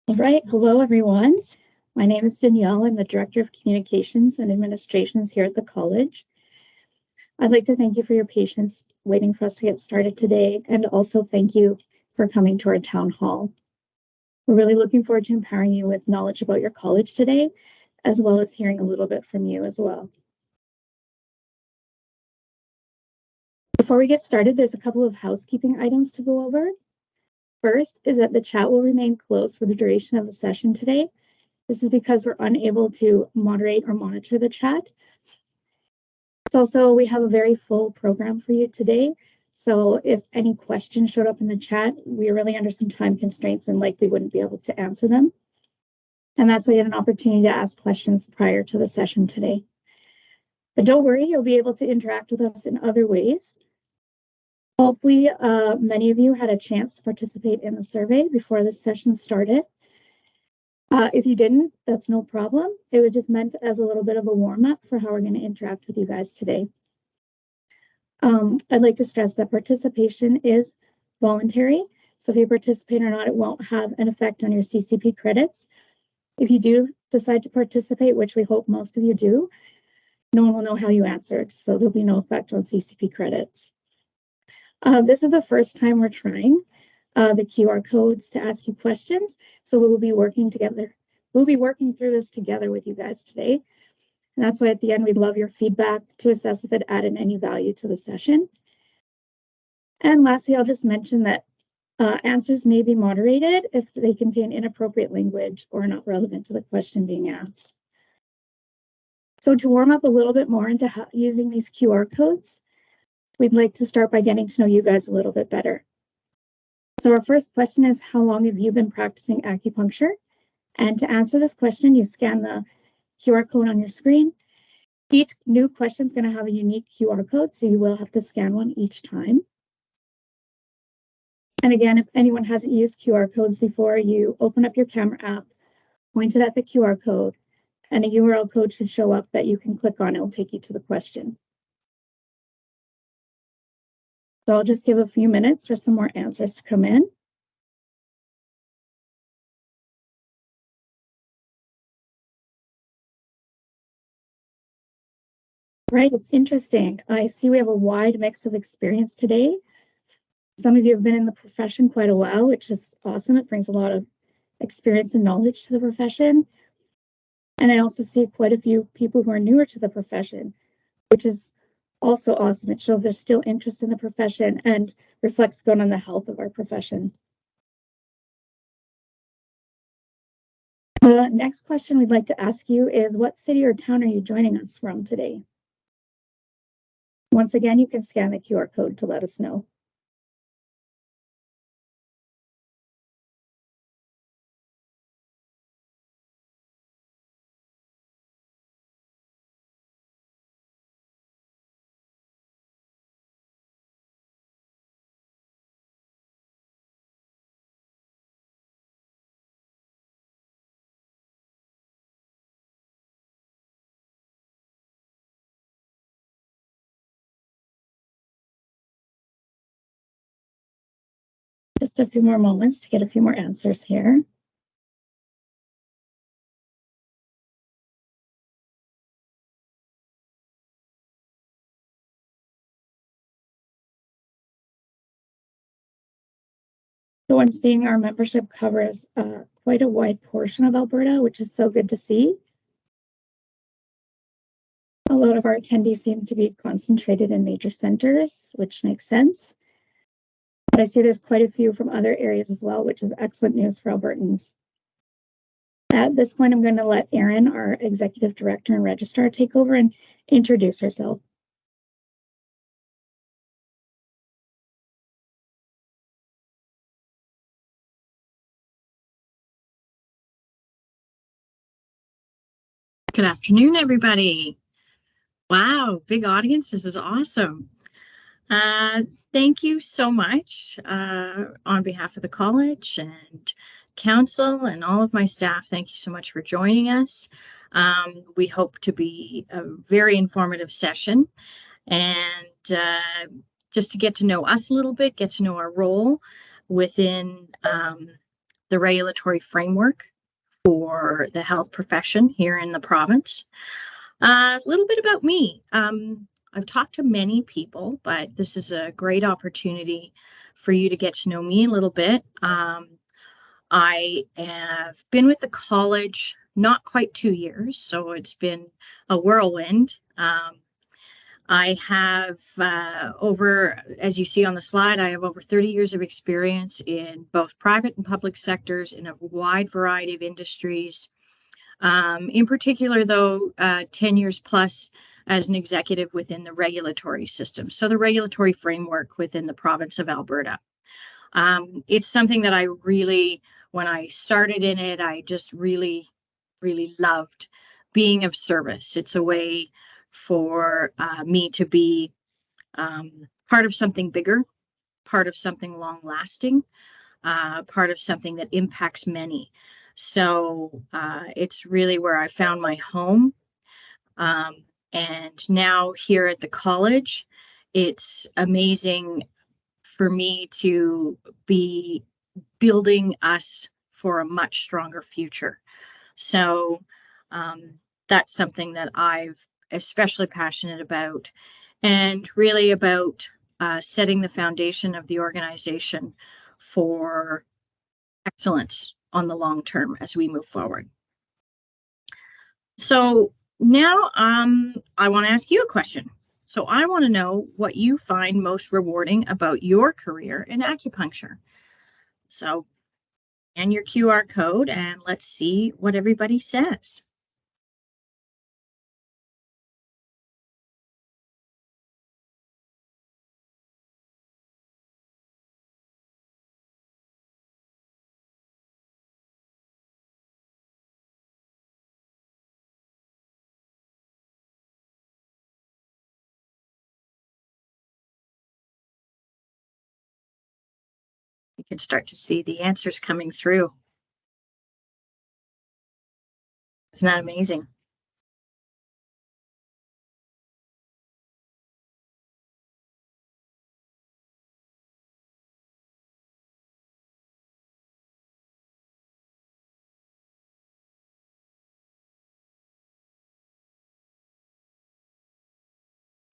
All right, hello everyone. My name is Danielle. I'm the Director of Communications and Administrations here at the college. I'd like to thank you for your patience waiting for us to get started today, and also thank you for coming to our town hall. We're really looking forward to empowering you with knowledge about your college today, as well as hearing a little bit from you as well. Before we get started, there's a couple of housekeeping items to go over. First is that the chat will remain closed for the duration of the session today. This is because we're unable to moderate or monitor the chat. It's also, we have a very full program for you today. So if any questions showed up in the chat, we're really under some time constraints and likely wouldn't be able to answer them. And that's why you had an opportunity to ask questions prior to the session today. But don't worry, you'll be able to interact with us in other ways. Hopefully, many of you had a chance to participate in the survey before this session started. If you didn't, that's no problem. It was just meant as a little bit of a warm-up for how we're going to interact with you guys today. I'd like to stress that participation is voluntary. So if you participate or not, it won't have an effect on your CCP credits. If you do decide to participate, which we hope most of you do, no one will know how you answered. So there'll be no effect on CCP credits. This is the first time we're trying the QR codes to ask you questions. So we'll be working together. We'll be working through this together with you guys today. And that's why at the end, we'd love your feedback to assess if it added any value to the session. And lastly, I'll just mention that answers may be moderated if they contain inappropriate language or are not relevant to the question being asked. So to warm up a little bit more into using these QR codes, we'd like to start by getting to know you guys a little bit better. So our first question is, how long have you been practicing acupuncture? And to answer this question, you scan the QR code on your screen. Each new question is going to have a unique QR code, so you will have to scan one each time. And again, if anyone hasn't used QR codes before, you open up your camera app, point it at the QR code, and a URL code should show up that you can click on. It will take you to the question. So I'll just give a few minutes for some more answers to come in. Right, it's interesting. I see we have a wide mix of experience today. Some of you have been in the profession quite a while, which is awesome. It brings a lot of experience and knowledge to the profession. And I also see quite a few people who are newer to the profession, which is also awesome. It shows there's still interest in the profession and reflects good on the health of our profession. The next question we'd like to ask you is, what city or town are you joining us from today? Once again, you can scan the QR code to let us know. Just a few more moments to get a few more answers here. So I'm seeing our membership covers quite a wide portion of Alberta, which is so good to see. A lot of our attendees seem to be concentrated in major centers, which makes sense. But I see there's quite a few from other areas as well, which is excellent news for Albertans. At this point, I'm going to let Erin, our Executive Director and Registrar, take over and introduce herself. Good afternoon, everybody. Wow, big audience. This is awesome. Thank you so much on behalf of the college and council and all of my staff. Thank you so much for joining us. We hope to be a very informative session and just to get to know us a little bit, get to know our role within the regulatory framework for the health profession here in the province. A little bit about me. I've talked to many people, but this is a great opportunity for you to get to know me a little bit. I have been with the college not quite 2 years, so it's been a whirlwind. I have as you see on the slide, I have over 30 years of experience in both private and public sectors in a wide variety of industries. In particular, though, 10 years plus as an executive within the regulatory system, so the regulatory framework within the province of Alberta. It's something that I really, when I started in it, I just really, really loved being of service. It's a way for me to be part of something bigger, part of something long lasting, part of something that impacts many. So it's really where I found my home. And now here at the college, it's amazing for me to be building us for a much stronger future. So that's something that I've especially passionate about, and really about setting the foundation of the organization for excellence on the long term as we move forward. So now I want to ask you a question. So I want to know what you find most rewarding about your career in acupuncture. So, and your QR code, and let's see what everybody says. You can start to see the answers coming through. Isn't that amazing?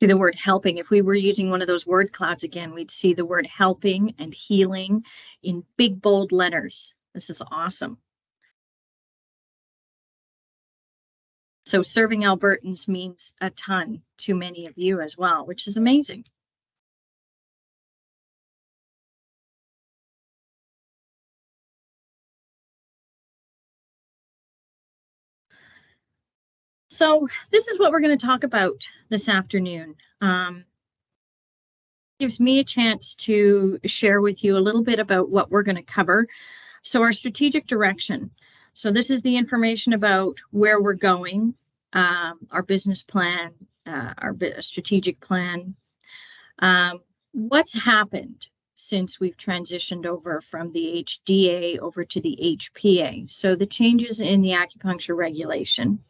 See the word helping. If we were using one of those word clouds again, we'd see the word helping and healing in big, bold letters. This is awesome. So serving Albertans means a ton to many of you as well, which is amazing. So this is what we're going to talk about this afternoon. Gives me a chance to share with you a little bit about what we're going to cover. So our strategic direction. So this is the information about where we're going, our business plan, our strategic plan. What's happened since we've transitioned over from the HDA over to the HPA? So the changes in the acupuncture regulation.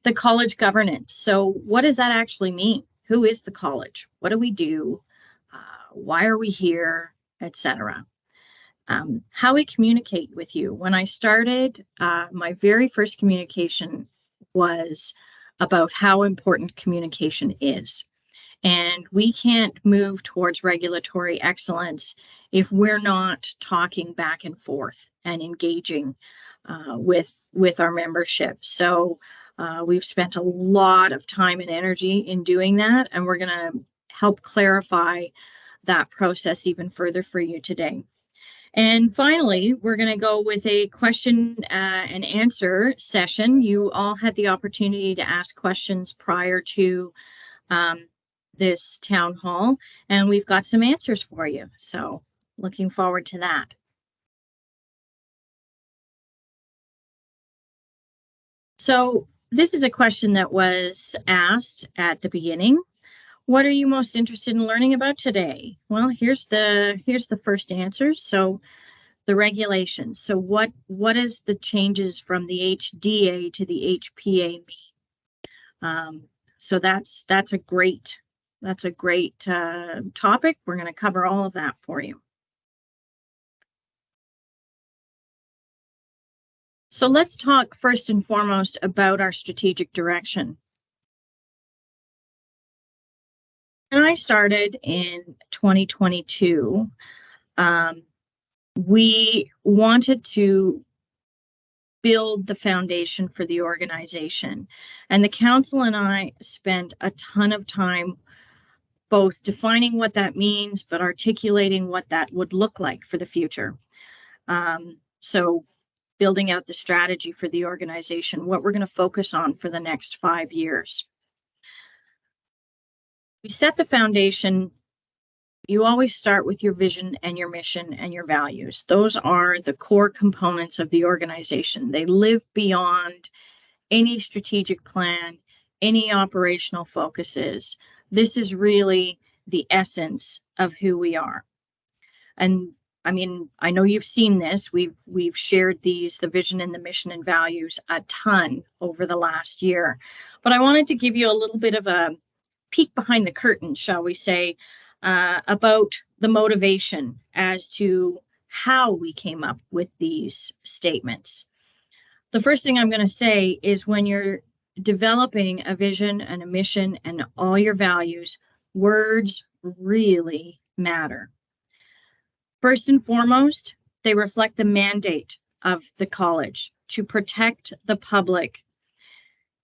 The college governance. So what does that actually mean? Who is the college? What do we do? Why are we here? Etc. How we communicate with you. When I started, my very first communication was about how important communication is. And we can't move towards regulatory excellence if we're not talking back and forth and engaging with our membership. So we've spent a lot of time and energy in doing that, and we're going to help clarify that process even further for you today. And finally, we're going to go with a question and answer session. You all had the opportunity to ask questions prior to this town hall, and we've got some answers for you. So looking forward to that. So this is a question that was asked at the beginning. What are you most interested in learning about today? Well, here's the first answer. So the regulations. So what is the changes from the HDA to the HPA mean? So that's a great topic. We're going to cover all of that for you. So let's talk first and foremost about our strategic direction. When I started in 2022, we wanted to build the foundation for the organization. And the council and I spent a ton of time both defining what that means, but articulating what that would look like for the future. So building out the strategy for the organization, what we're going to focus on for the next 5 years. We set the foundation. You always start with your vision and your mission and your values. Those are the core components of the organization. They live beyond any strategic plan, any operational focuses. This is really the essence of who we are. And I mean, I know you've seen this. We've shared these, the vision and the mission and values, a ton over the last year. But I wanted to give you a little bit of a peek behind the curtain, shall we say, about the motivation as to how we came up with these statements. The first thing I'm going to say is when you're developing a vision and a mission and all your values, words really matter. First and foremost, they reflect the mandate of the college to protect the public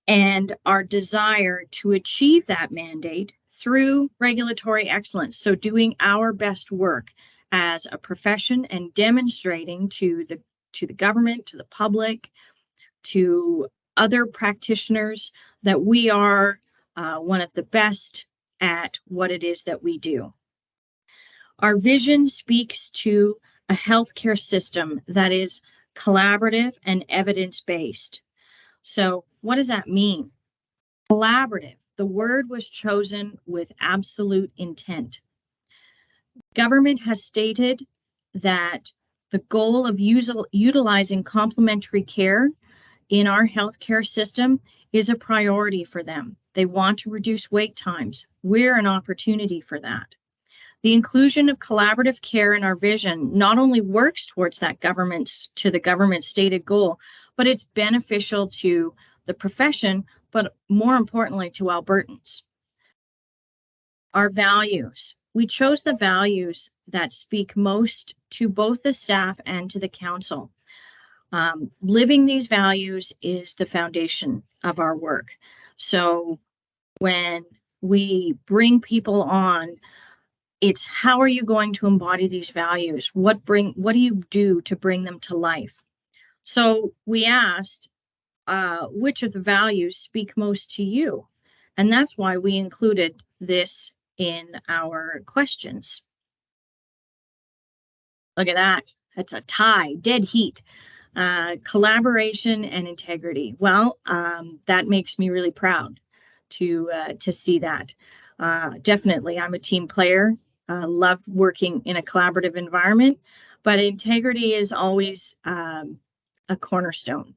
and our desire to achieve that mandate through regulatory excellence. So doing our best work as a profession and demonstrating to the government, to the public, to other practitioners that we are one of the best at what it is that we do. Our vision speaks to a healthcare system that is collaborative and evidence-based. So what does that mean? Collaborative. The word was chosen with absolute intent. Government has stated that the goal of utilizing complementary care in our healthcare system is a priority for them. They want to reduce wait times. We're an opportunity for that. The inclusion of collaborative care in our vision not only works towards that government's stated goal, but it's beneficial to the profession, but more importantly to Albertans. Our values. We chose the values that speak most to both the staff and to the council. Living these values is the foundation of our work. So when we bring people on, it's how are you going to embody these values? What do you do to bring them to life? So we asked, which of the values speak most to you? And that's why we included this in our questions. Look at that. That's a tie, dead heat. Collaboration and integrity. Well, that makes me really proud to see that. Definitely, I'm a team player. Loved working in a collaborative environment, but integrity is always a cornerstone.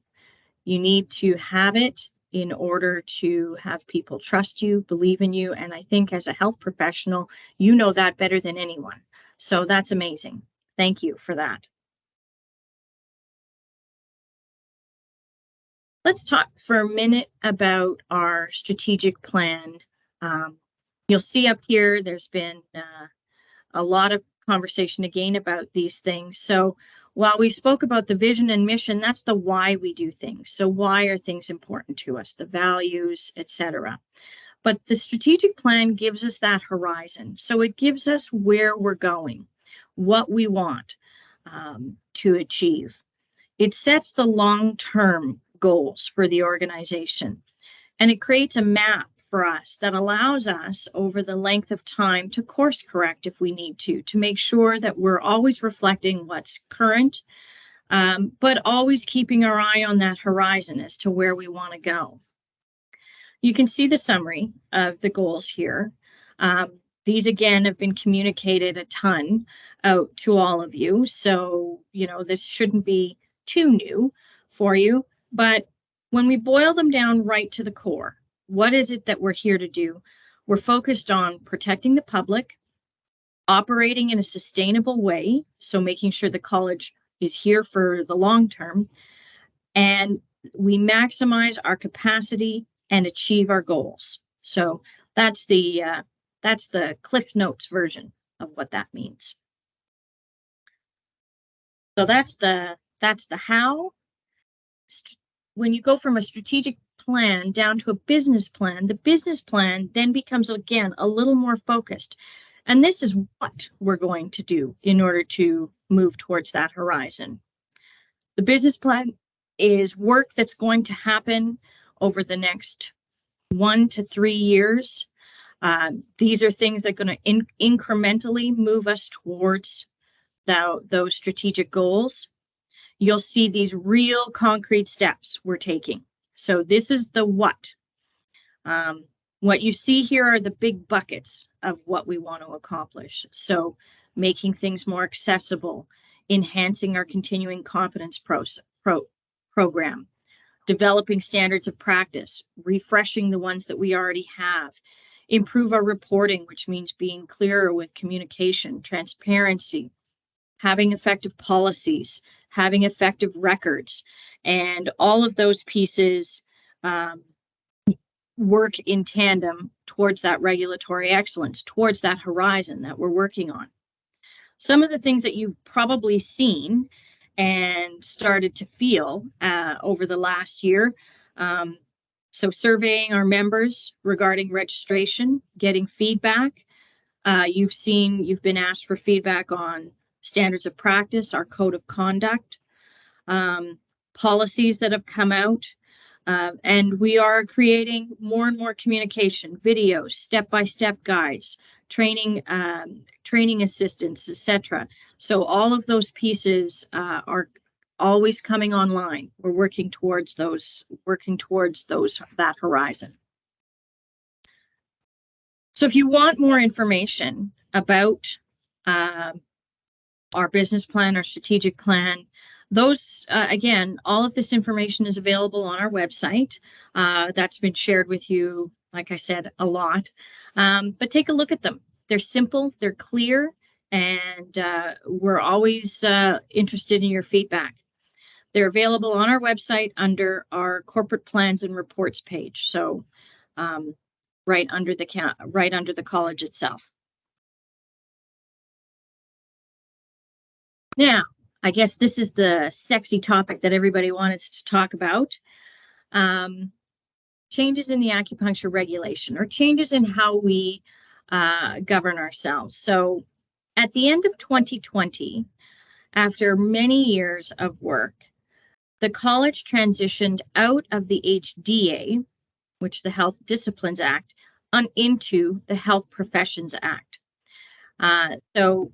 You need to have it in order to have people trust you, believe in you, and I think as a health professional, you know that better than anyone. So that's amazing. Thank you for that. Let's talk for a minute about our strategic plan. You'll see up here, there's been a lot of conversation again about these things. So while we spoke about the vision and mission, that's the why we do things. So why are things important to us, the values, etc. But the strategic plan gives us that horizon. So it gives us where we're going, what we want to achieve. It sets the long-term goals for the organization, and it creates a map for us that allows us over the length of time to course correct if we need to make sure that we're always reflecting what's current, but always keeping our eye on that horizon as to where we want to go. You can see the summary of the goals here. These again have been communicated a ton out to all of you. So, you know, this shouldn't be too new for you, but when we boil them down right to the core, what is it that we're here to do? We're focused on protecting the public, operating in a sustainable way, so making sure the college is here for the long term, and we maximize our capacity and achieve our goals. So that's the Cliff Notes version of what that means. So that's the how. When you go from a strategic plan down to a business plan, the business plan then becomes, again, a little more focused. And this is what we're going to do in order to move towards that horizon. The business plan is work that's going to happen over the next 1 to 3 years. These are things that are going to incrementally move us towards those strategic goals. You'll see these real concrete steps we're taking. So this is the what. What you see here are the big buckets of what we want to accomplish. So making things more accessible, enhancing our continuing competence program, developing standards of practice, refreshing the ones that we already have, improve our reporting, which means being clearer with communication, transparency, having effective policies, having effective records, and all of those pieces work in tandem towards that regulatory excellence, towards that horizon that we're working on. Some of the things that you've probably seen and started to feel over the last year. So surveying our members regarding registration, getting feedback. You've been asked for feedback on standards of practice, our code of conduct, policies that have come out. And we are creating more and more communication, videos, step-by-step guides, training assistance, etc. So all of those pieces are always coming online. We're working towards that horizon. So if you want more information about our business plan, our strategic plan, those, again, all of this information is available on our website. That's been shared with you, like I said, a lot. But take a look at them. They're simple, they're clear, and we're always interested in your feedback. They're available on our website under our corporate plans and reports page. So right under the college itself. Now, I guess this is the sexy topic that everybody wants to talk about. Changes in the acupuncture regulation, or changes in how we govern ourselves. So at the end of 2020, after many years of work, the college transitioned out of the HDA, which the Health Disciplines Act, into the Health Professions Act. So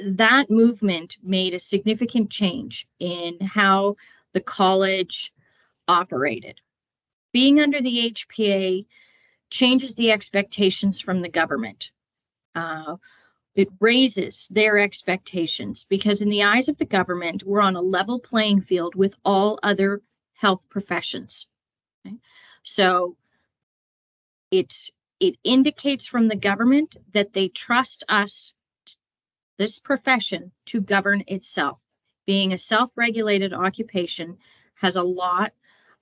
that movement made a significant change in how the college operated. Being under the HPA changes the expectations from the government. It raises their expectations because in the eyes of the government, we're on a level playing field with all other health professions. Okay? So it indicates from the government that they trust us, this profession, to govern itself. Being a self-regulated occupation has a lot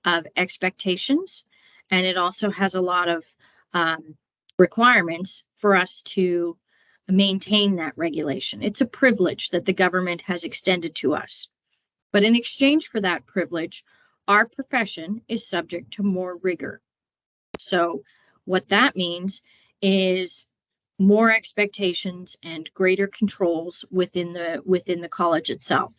of expectations, and it also has a lot of requirements for us to maintain that regulation. It's a privilege that the government has extended to us. But in exchange for that privilege, our profession is subject to more rigor. So what that means is more expectations and greater controls within the college itself.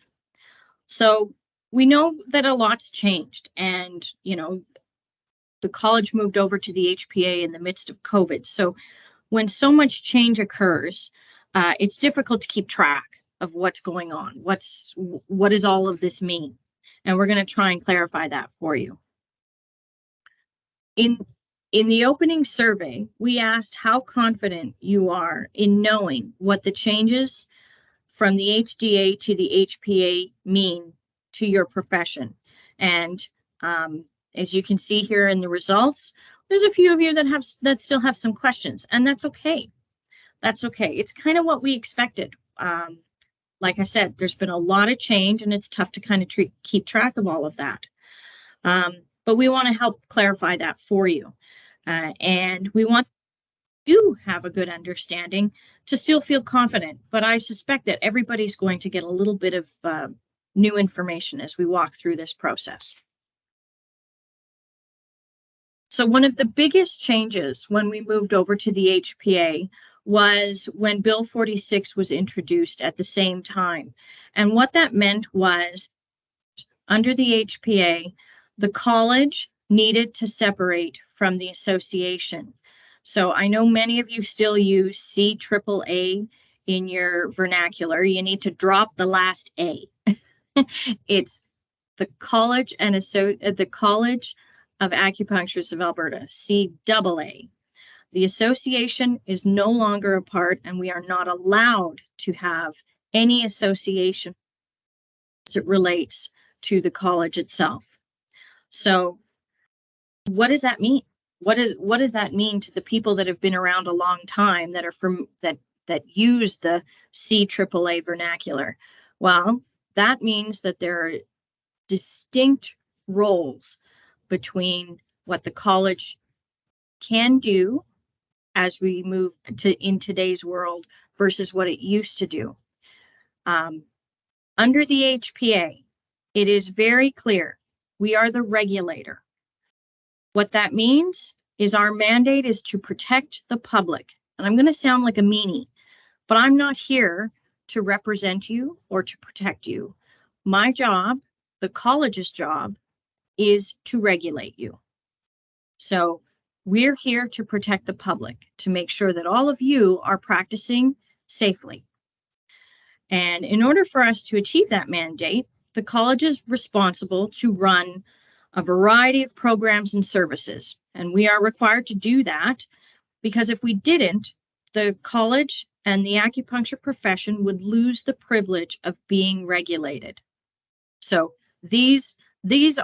So we know that a lot's changed, and the college moved over to the HPA in the midst of COVID. So when so much change occurs, it's difficult to keep track of what's going on. What does all of this mean? And we're going to try and clarify that for you. In the opening survey, we asked how confident you are in knowing what the changes from the HDA to the HPA mean to your profession. And as you can see here in the results, there's a few of you that still have some questions, and that's okay. That's okay. It's kind of what we expected. like I said, there's been a lot of change, and it's tough to kind of keep track of all of that. But we want to help clarify that for you. And we want you to have a good understanding to still feel confident. But I suspect that everybody's going to get a little bit of new information as we walk through this process. So one of the biggest changes when we moved over to the HPA was when Bill 46 was introduced at the same time. And what that meant was, under the HPA, the college needed to separate from the association. So I know many of you still use CAAA in your vernacular. You need to drop the last A. It's the College and the College of Acupuncturists of Alberta, CAA. The association is no longer a part, and we are not allowed to have any association as it relates to the college itself. So what does that mean? What does that mean to the people that have been around a long time, that are from that use the CAAA vernacular? Well, that means that there are distinct roles between what the college can do as we move in today's world versus what it used to do. Under the HPA, it is very clear we are the regulator. What that means is our mandate is to protect the public. And I'm going to sound like a meanie, but I'm not here to represent you or to protect you. My job, the college's job, is to regulate you. So we're here to protect the public, to make sure that all of you are practicing safely. And in order for us to achieve that mandate, the college is responsible to run a variety of programs and services. And we are required to do that because if we didn't, the college and the acupuncture profession would lose the privilege of being regulated. So these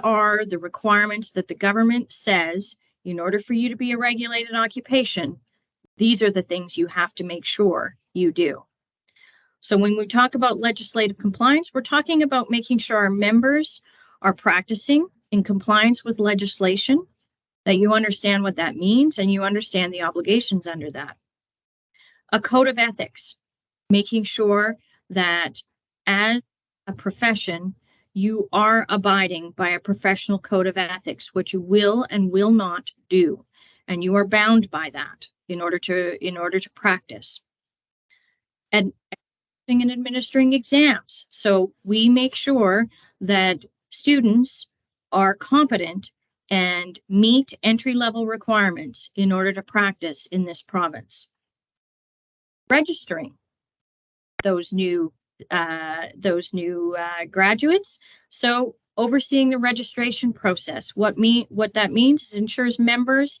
are the requirements that the government says, in order for you to be a regulated occupation, these are the things you have to make sure you do. So when we talk about legislative compliance, we're talking about making sure our members are practicing in compliance with legislation, that you understand what that means and you understand the obligations under that. A code of ethics, making sure that as a profession, you are abiding by a professional code of ethics, what you will and will not do. And you are bound by that in order to practice. And administering exams. So we make sure that students are competent and meet entry-level requirements in order to practice in this province. Registering those new graduates. So overseeing the registration process. What that means is ensures members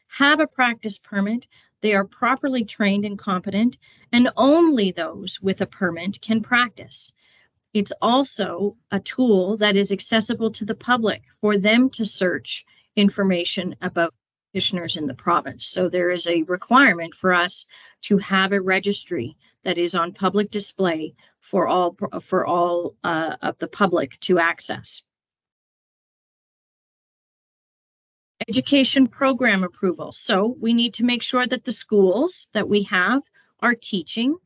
have a practice permit, they are properly trained and competent, and only those with a permit can practice. It's also a tool that is accessible to the public for them to search information about practitioners in the province. So there is a requirement for us to have a registry that is on public display for all of the public to access. Education program approval. So we need to make sure that the schools that we have are teaching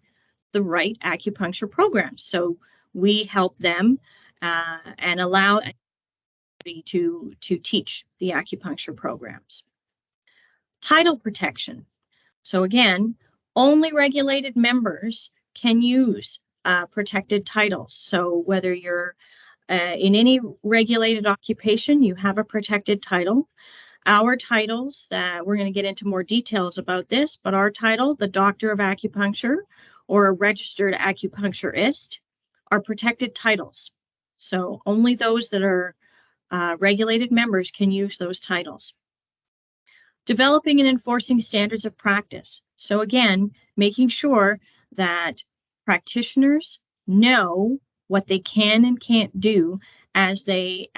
the right acupuncture programs. So we help them and allow anybody to teach the acupuncture programs. Title protection. So again, only regulated members can use protected titles. So whether you're in any regulated occupation, you have a protected title. Our titles, we're going to get into more details about this, but our title, the Doctor of Acupuncture or a Registered Acupuncturist, are protected titles. So only those that are regulated members can use those titles. Developing and enforcing standards of practice. So again, making sure that practitioners know what they can and can't do as they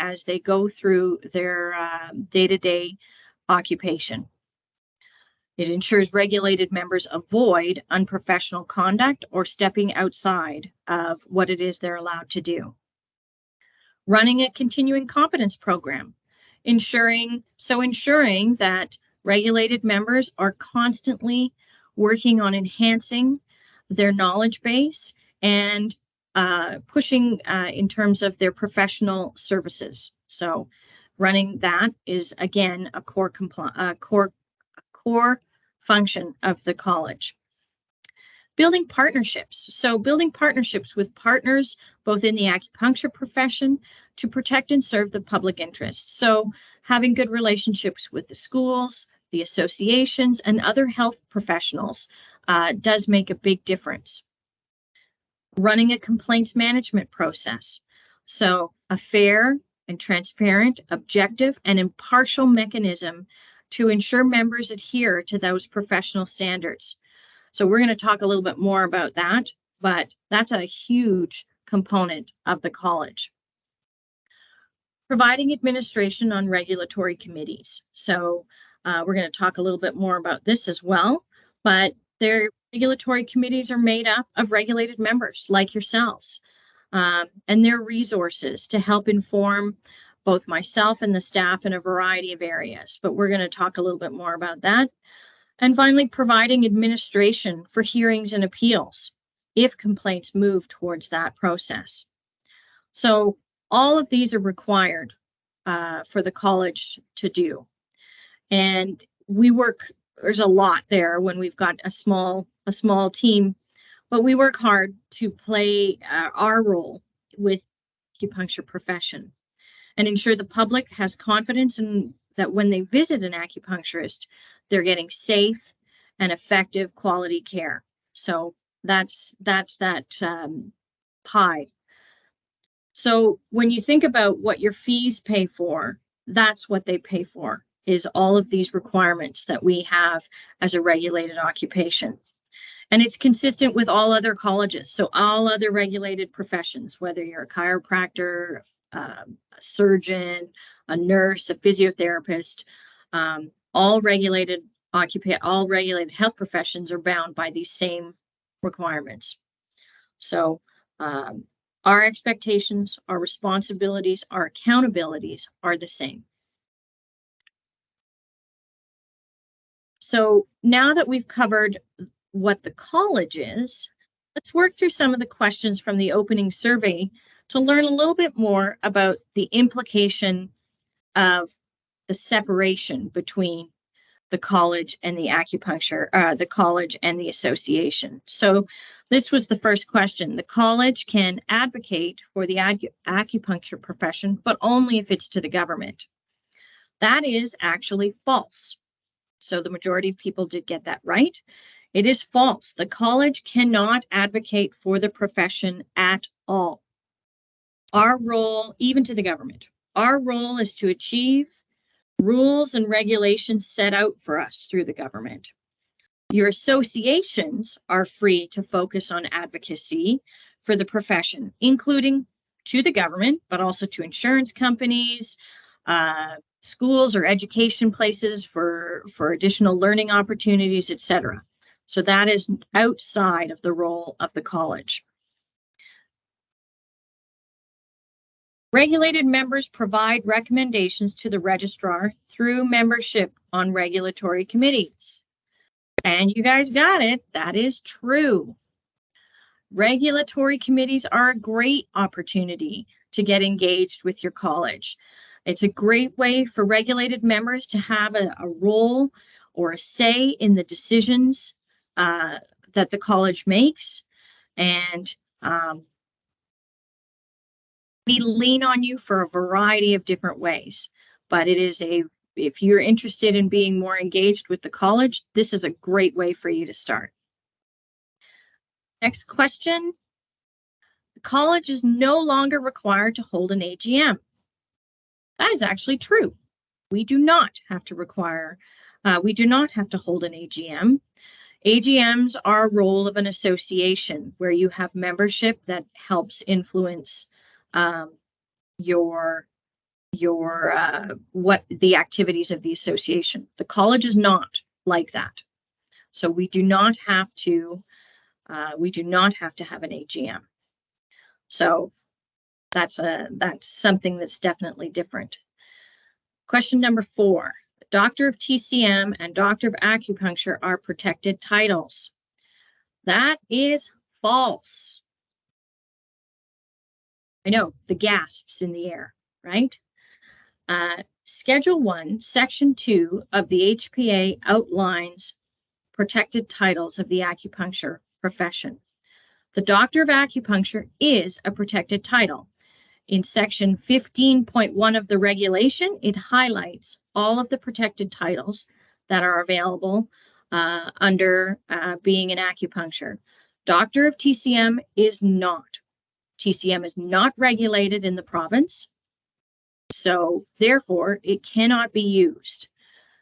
go through their day-to-day occupation. It ensures regulated members avoid unprofessional conduct or stepping outside of what it is they're allowed to do. Running a continuing competence program, ensuring that regulated members are constantly working on enhancing their knowledge base and pushing in terms of their professional services. So running that is, again, a core function of the college. Building partnerships. So building partnerships with partners, both in the acupuncture profession, to protect and serve the public interest. So having good relationships with the schools, the associations, and other health professionals does make a big difference. Running a complaints management process. So a fair and transparent, objective, and impartial mechanism to ensure members adhere to those professional standards. So we're going to talk a little bit more about that, but that's a huge component of the college. Providing administration on regulatory committees. So we're going to talk a little bit more about this as well, but their regulatory committees are made up of regulated members like yourselves, and their resources to help inform both myself and the staff in a variety of areas, but we're going to talk a little bit more about that. And finally, providing administration for hearings and appeals if complaints move towards that process. So all of these are required for the college to do. And we work, there's a lot there when we've got a small team, but we work hard to play our role with the acupuncture profession and ensure the public has confidence in that when they visit an acupuncturist, they're getting safe and effective quality care. So that's that pie. So when you think about what your fees pay for, that's what they pay for, is all of these requirements that we have as a regulated occupation. And it's consistent with all other colleges. So all other regulated professions, whether you're a chiropractor, a surgeon, a nurse, a physiotherapist, all regulated health professions are bound by these same requirements. So our expectations, our responsibilities, our accountabilities are the same. So now that we've covered what the college is, let's work through some of the questions from the opening survey to learn a little bit more about the implication of the separation between the college and the acupuncture, the college and the association. So this was the first question. The college can advocate for the acupuncture profession, but only if it's to the government. That is actually false. So the majority of people did get that right. It is false. The college cannot advocate for the profession at all. Our role, even to the government, our role is to achieve rules and regulations set out for us through the government. Your associations are free to focus on advocacy for the profession, including to the government, but also to insurance companies, schools or education places for additional learning opportunities, etc. So that is outside of the role of the college. Regulated members provide recommendations to the registrar through membership on regulatory committees. And you guys got it, that is true. Regulatory committees are a great opportunity to get engaged with your college. It's a great way for regulated members to have a role or a say in the decisions that the college makes. And we lean on you for a variety of different ways, but if you're interested in being more engaged with the college, this is a great way for you to start. Next question. The college is no longer required to hold an AGM. That is actually true. We do not have to hold an AGM. AGMs are a role of an association where you have membership that helps influence what the activities of the association. The college is not. like that. So we do not have to have an AGM. So that's something that's definitely different. Question number 4. Doctor of TCM and Doctor of Acupuncture are protected titles. That is false. I know, the gasps in the air, right? Schedule 1, Section 2 of the HPA outlines protected titles of the acupuncture profession. The Doctor of Acupuncture is a protected title. In Section 15.1 of the regulation, it highlights all of the protected titles that are available under being an acupuncture. Doctor of TCM is not. TCM is not regulated in the province, so therefore it cannot be used.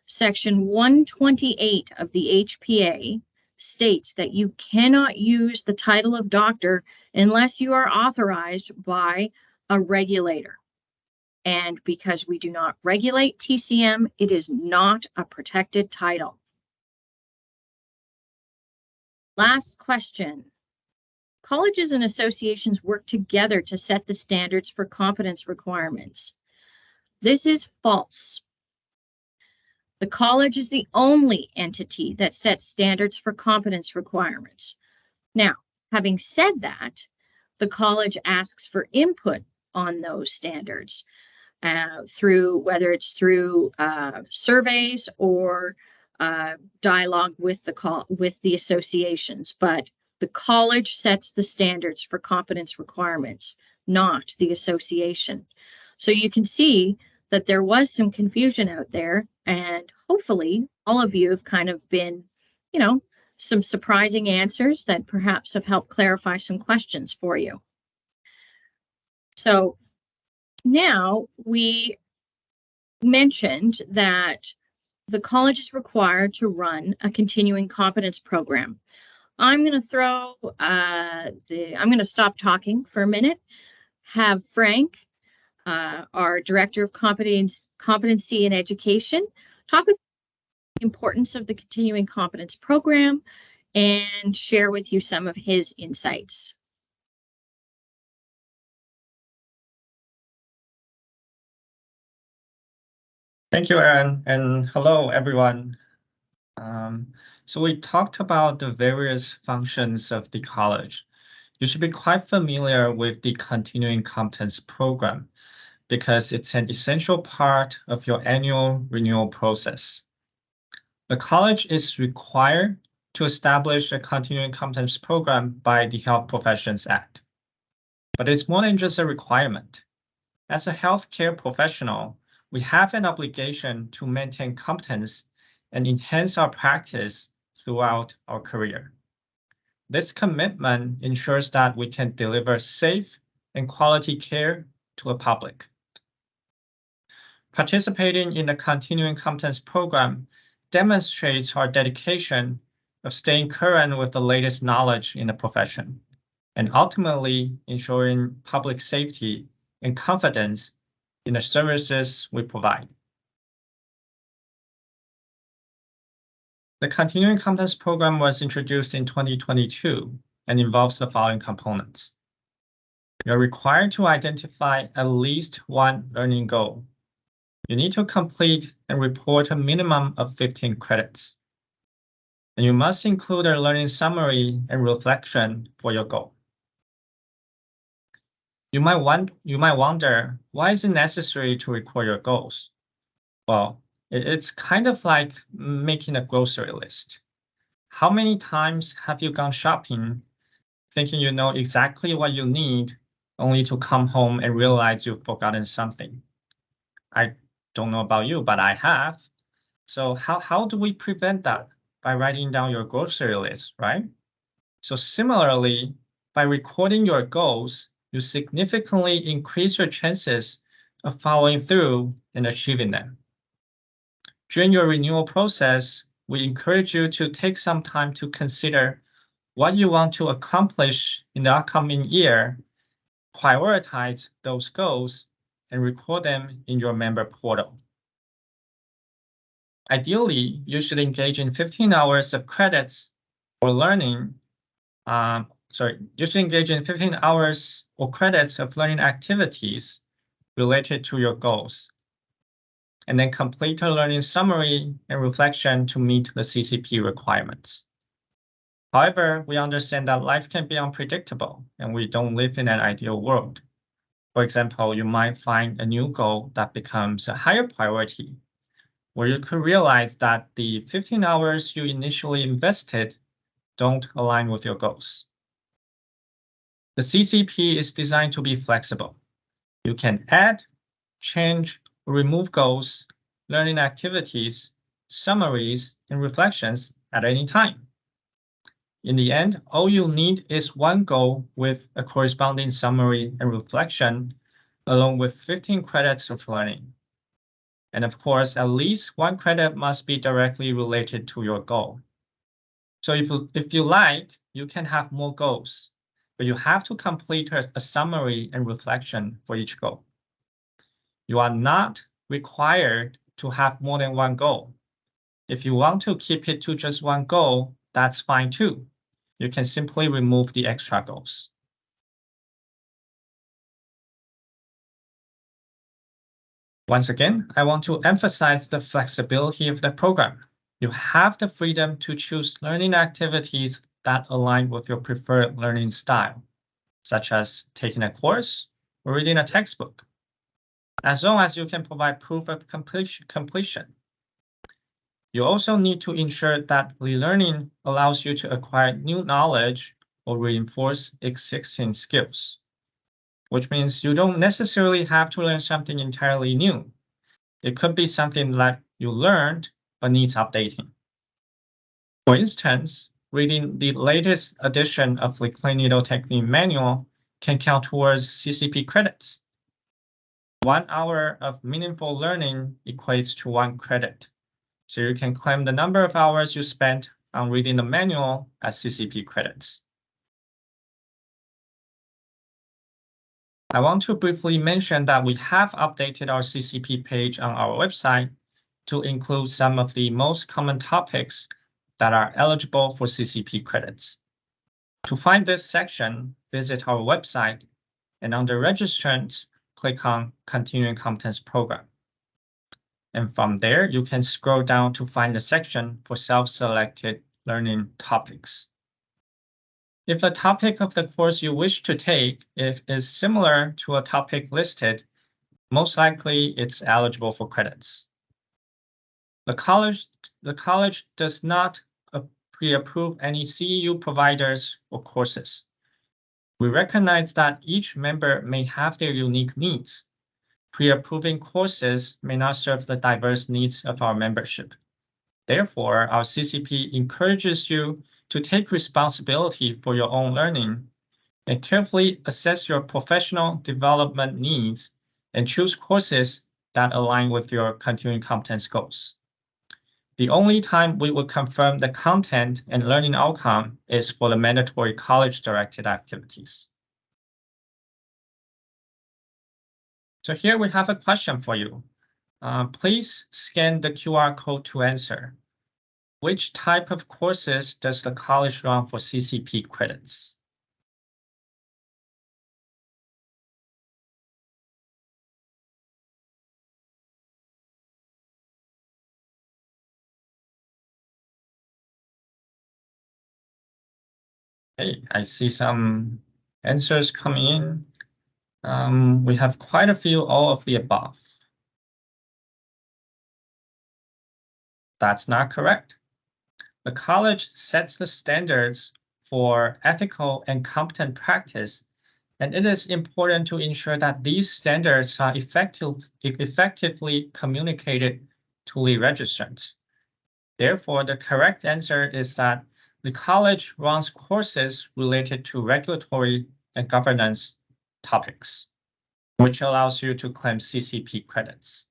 Section 128 of the HPA states that you cannot use the title of doctor unless you are authorized by a regulator. And because we do not regulate TCM, it is not a protected title. Last question. Colleges and associations work together to set the standards for competence requirements. This is false. The college is the only entity that sets standards for competence requirements. Now, having said that, the college asks for input on those standards through whether it's through surveys or dialogue with the associations, but the college sets the standards for competence requirements, not the association. So you can see that there was some confusion out there, and hopefully all of you have kind of been, some surprising answers that perhaps have helped clarify some questions for you. So now we mentioned that the college is required to run a continuing competence program. I'm going to stop talking for a minute, have Frank, our Director of Competency and Education, talk about the importance of the continuing competence program and share with you some of his insights. Thank you, Erin, and hello, everyone. So we talked about the various functions of the college. You should be quite familiar with the continuing competence program because it's an essential part of your annual renewal process. The college is required to establish a continuing competence program by the Health Professions Act. But it's more than just a requirement. As a healthcare professional, we have an obligation to maintain competence and enhance our practice throughout our career. This commitment ensures that we can deliver safe and quality care to the public. Participating in the continuing competence program demonstrates our dedication of staying current with the latest knowledge in the profession and ultimately ensuring public safety and confidence in the services we provide. The Continuing Competence Program was introduced in 2022 and involves the following components. You're required to identify at least one learning goal. You need to complete and report a minimum of 15 credits. And you must include a learning summary and reflection for your goal. You might wonder, why is it necessary to record your goals? Well, it's kind of like making a grocery list. How many times have you gone shopping thinking you know exactly what you need, only to come home and realize you've forgotten something? I don't know about you, but I have. So how do we prevent that? By writing down your grocery list, right? So similarly, by recording your goals, you significantly increase your chances of following through and achieving them. During your renewal process, we encourage you to take some time to consider what you want to accomplish in the upcoming year, prioritize those goals, and record them in your member portal. Ideally, you should engage in 15 hours of credits or learning. You should engage in 15 hours or credits of learning activities related to your goals, and then complete a learning summary and reflection to meet the CCP requirements. However, we understand that life can be unpredictable and we don't live in an ideal world. For example, you might find a new goal that becomes a higher priority, or you could realize that the 15 hours you initially invested don't align with your goals. The CCP is designed to be flexible. You can add, change, or remove goals, learning activities, summaries, and reflections at any time. In the end, all you'll need is one goal with a corresponding summary and reflection, along with 15 credits of learning. And of course, at least one credit must be directly related to your goal. So if you like, you can have more goals, but you have to complete a summary and reflection for each goal. You are not required to have more than one goal. If you want to keep it to just one goal, that's fine too. You can simply remove the extra goals. Once again, I want to emphasize the flexibility of the program. You have the freedom to choose learning activities that align with your preferred learning style, such as taking a course or reading a textbook, as long as you can provide proof of completion. You also need to ensure that relearning allows you to acquire new knowledge or reinforce existing skills, which means you don't necessarily have to learn something entirely new. It could be something that you learned but needs updating. For instance, reading the latest edition of the Clean Needle Technique Manual can count towards CCP credits. 1 hour of meaningful learning equates to 1 credit. So you can claim the number of hours you spent on reading the manual as CCP credits. I want to briefly mention that we have updated our CCP page on our website to include some of the most common topics that are eligible for CCP credits. To find this section, visit our website and under Registrants, click on Continuing Competence Program. And from there, you can scroll down to find the section for self-selected learning topics. If the topic of the course you wish to take is similar to a topic listed, most likely it's eligible for credits. The college does not pre-approve any CEU providers or courses. We recognize that each member may have their unique needs. Pre-approving courses may not serve the diverse needs of our membership. Therefore, our CCP encourages you to take responsibility for your own learning and carefully assess your professional development needs and choose courses that align with your continuing competence goals. The only time we will confirm the content and learning outcome is for the mandatory college-directed activities. So here we have a question for you. Please scan the QR code to answer. Which type of courses does the college run for CCP credits? Hey, I see some answers coming in. We have quite a few, all of the above. That's not correct. The college sets the standards for ethical and competent practice, and it is important to ensure that these standards are effectively communicated to the registrants. Therefore, the correct answer is that the college runs courses related to regulatory and governance topics, which allows you to claim CCP credits.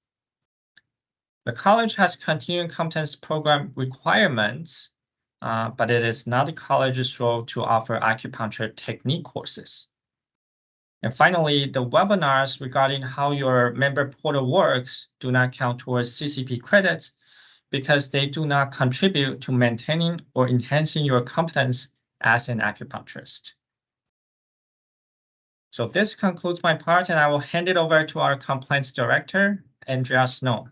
The college has continuing competence program requirements, but it is not the college's role to offer acupuncture technique courses. And finally, the webinars regarding how your member portal works do not count towards CCP credits because they do not contribute to maintaining or enhancing your competence as an acupuncturist. So this concludes my part, and I will hand it over to our complaints director, Andrea Snow.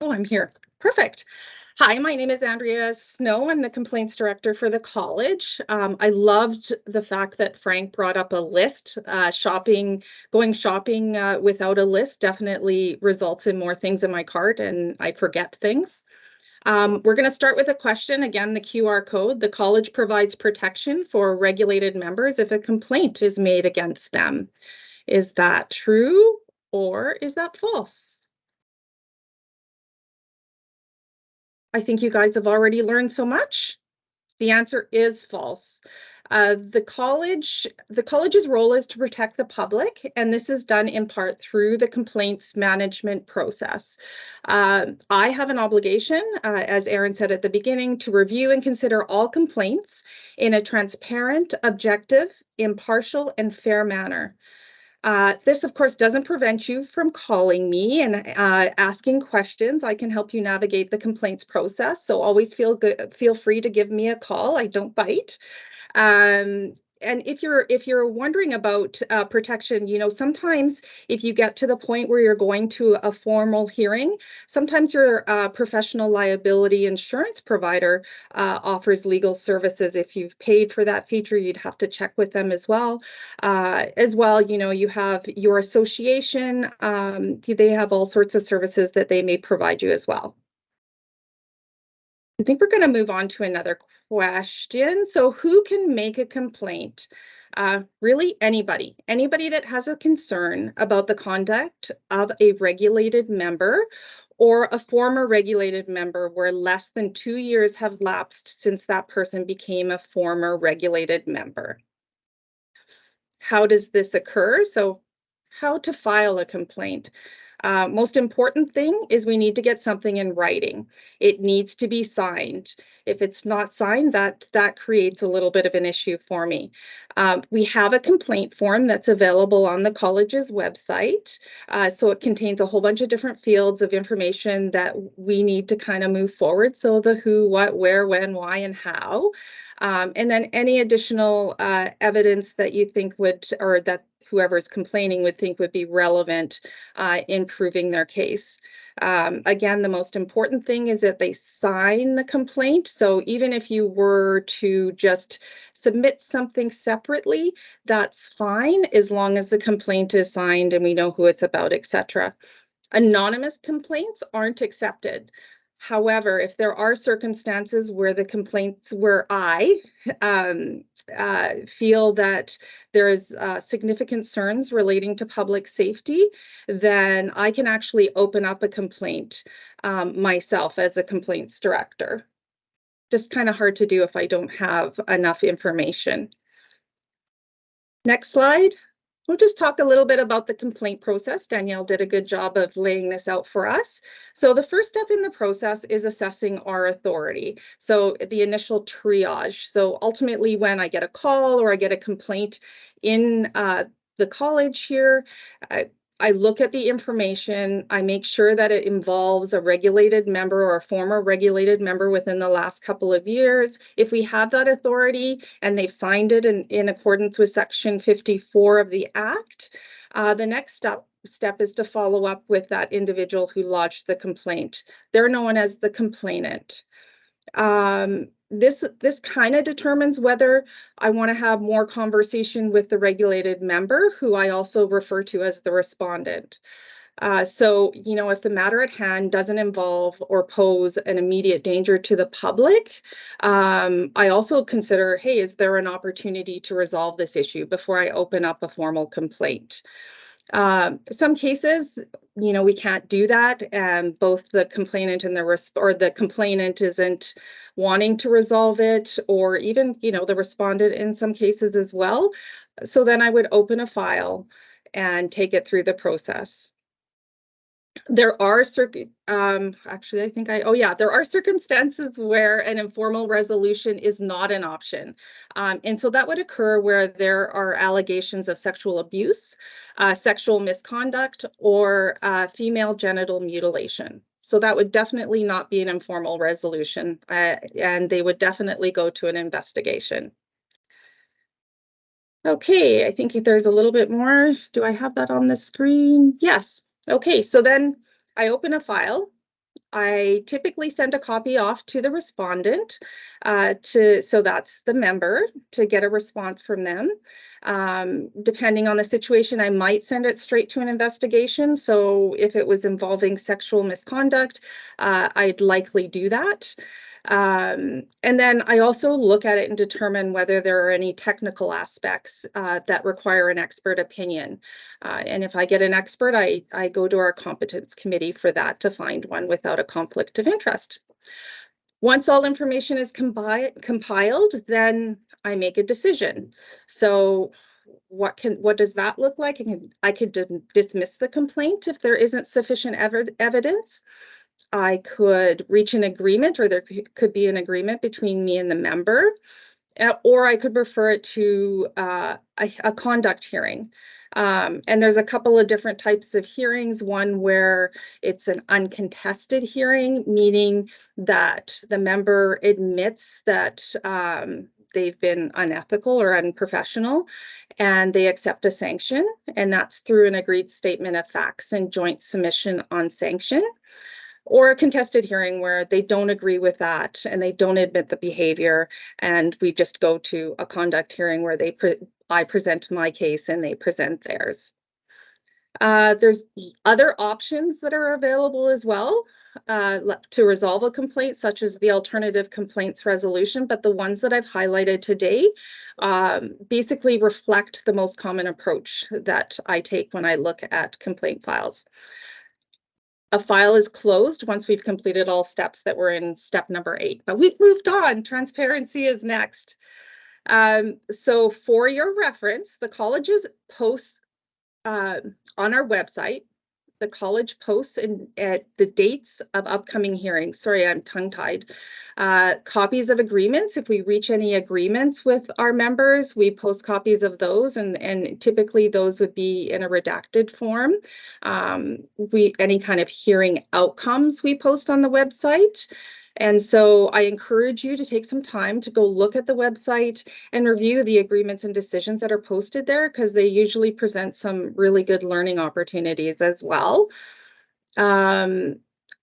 Oh, I'm here. Perfect. Hi, my name is Andrea Snow. I'm the complaints director for the college. I loved the fact that Frank brought up a list. Going shopping without a list definitely results in more things in my cart, and I forget things. We're going to start with a question. Again, the QR code. The college provides protection for regulated members if a complaint is made against them. Is that true or is that false? I think you guys have already learned so much. The answer is false. The college's role is to protect the public, and this is done in part through the complaints management process. I have an obligation, as Aaron said at the beginning, to review and consider all complaints in a transparent, objective, impartial, and fair manner. This, of course, doesn't prevent you from calling me and asking questions. I can help you navigate the complaints process. So always feel free to give me a call. I don't bite. And if you're wondering about protection, sometimes if you get to the point where you're going to a formal hearing, sometimes your professional liability insurance provider offers legal services. If you've paid for that feature, you'd have to check with them as well. You have your association. They have all sorts of services that they may provide you as well. I think we're going to move on to another question. So who can make a complaint? Really anybody that has a concern about the conduct of a regulated member or a former regulated member where less than 2 years have lapsed since that person became a former regulated member. How does this occur? So how to file a complaint. Most important thing is we need to get something in writing. It needs to be signed. If it's not signed, that creates a little bit of an issue for me. We have a complaint form that's available on the college's website. So it contains a whole bunch of different fields of information that we need to kind of move forward. So the who, what, where, when, why, and how. And then any additional evidence that you think would, or that whoever's complaining would think would be relevant in proving their case. Again, the most important thing is that they sign the complaint. So even if you were to just submit something separately, that's fine, as long as the complaint is signed and we know who it's about, etc. Anonymous complaints aren't accepted. However, if there are circumstances where the complaints, where I feel that there is significant concerns relating to public safety, then I can actually open up a complaint myself as a complaints director. Just kind of hard to do if I don't have enough information. Next slide. We'll just talk a little bit about the complaint process. Danielle did a good job of laying this out for us. So the first step in the process is assessing our authority. So the initial triage. So ultimately, when I get a call or I get a complaint in the college here, I look at the information, I make sure that it involves a regulated member or a former regulated member within the last couple of years. If we have that authority and they've signed it in accordance with Section 54 of the Act, the next step is to follow up with that individual who lodged the complaint. They're known as the complainant. This kind of determines whether I want to have more conversation with the regulated member, who I also refer to as the respondent. So, if the matter at hand doesn't involve or pose an immediate danger to the public, I also consider, hey, is there an opportunity to resolve this issue before I open up a formal complaint? Some cases, we can't do that, and both the complainant and the complainant isn't wanting to resolve it, or even, the respondent in some cases as well. So then I would open a file and take it through the process. There are actually, I think there are circumstances where an informal resolution is not an option. And so that would occur where there are allegations of sexual abuse, sexual misconduct, or female genital mutilation. So that would definitely not be an informal resolution, and they would definitely go to an investigation. Okay, I think there's a little bit more. Do I have that on the screen? Yes. Okay, so then I open a file. I typically send a copy off to the respondent, so that's the member, to get a response from them. Depending on the situation, I might send it straight to an investigation. So if it was involving sexual misconduct, I'd likely do that. And then I also look at it and determine whether there are any technical aspects that require an expert opinion. And if I get an expert, I go to our competence committee for that to find one without a conflict of interest. Once all information is compiled, then I make a decision. So what does that look like? I could dismiss the complaint if there isn't sufficient evidence. I could reach an agreement, or there could be an agreement between me and the member, or I could refer it to a conduct hearing. And there's a couple of different types of hearings. One where it's an uncontested hearing, meaning that the member admits that they've been unethical or unprofessional, and they accept a sanction, and that's through an agreed statement of facts and joint submission on sanction. Or a contested hearing where they don't agree with that and they don't admit the behavior, and we just go to a conduct hearing where I present my case and they present theirs. There's other options that are available as well to resolve a complaint, such as the alternative complaints resolution, but the ones that I've highlighted today basically reflect the most common approach that I take when I look at complaint files. A file is closed once we've completed all steps that were in step number 8, but we've moved on. Transparency is next. So for your reference, the colleges posts on our website, the college posts at the dates of upcoming hearings. Sorry, I'm tongue-tied. Copies of agreements. If we reach any agreements with our members, we post copies of those, and typically those would be in a redacted form. Any kind of hearing outcomes we post on the website. And so I encourage you to take some time to go look at the website and review the agreements and decisions that are posted there, because they usually present some really good learning opportunities as well.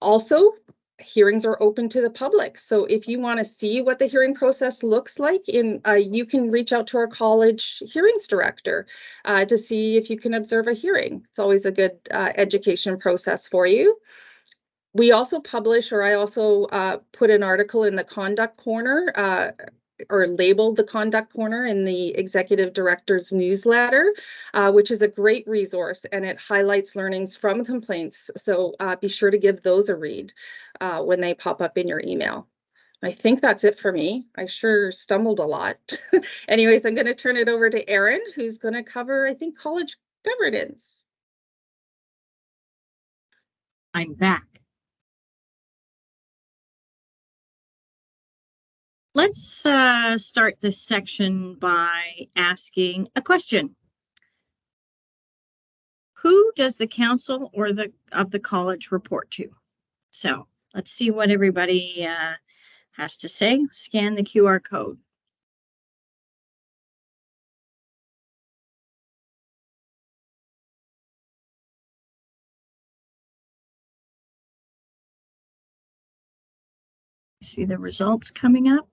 Also, hearings are open to the public. So if you want to see what the hearing process looks like, you can reach out to our college hearings director to see if you can observe a hearing. It's always a good education process for you. We also publish, or I also put an article in the Conduct Corner, or labeled the Conduct Corner in the Executive Director's newsletter, which is a great resource, and it highlights learnings from complaints. So be sure to give those a read when they pop up in your email. I think that's it for me. I sure stumbled a lot. Anyways, I'm going to turn it over to Erin, who's going to cover, I think, college governance. I'm back. Let's start this section by asking a question. Who does the council or of the college report to? So let's see what everybody has to say. Scan the QR code. See the results coming up.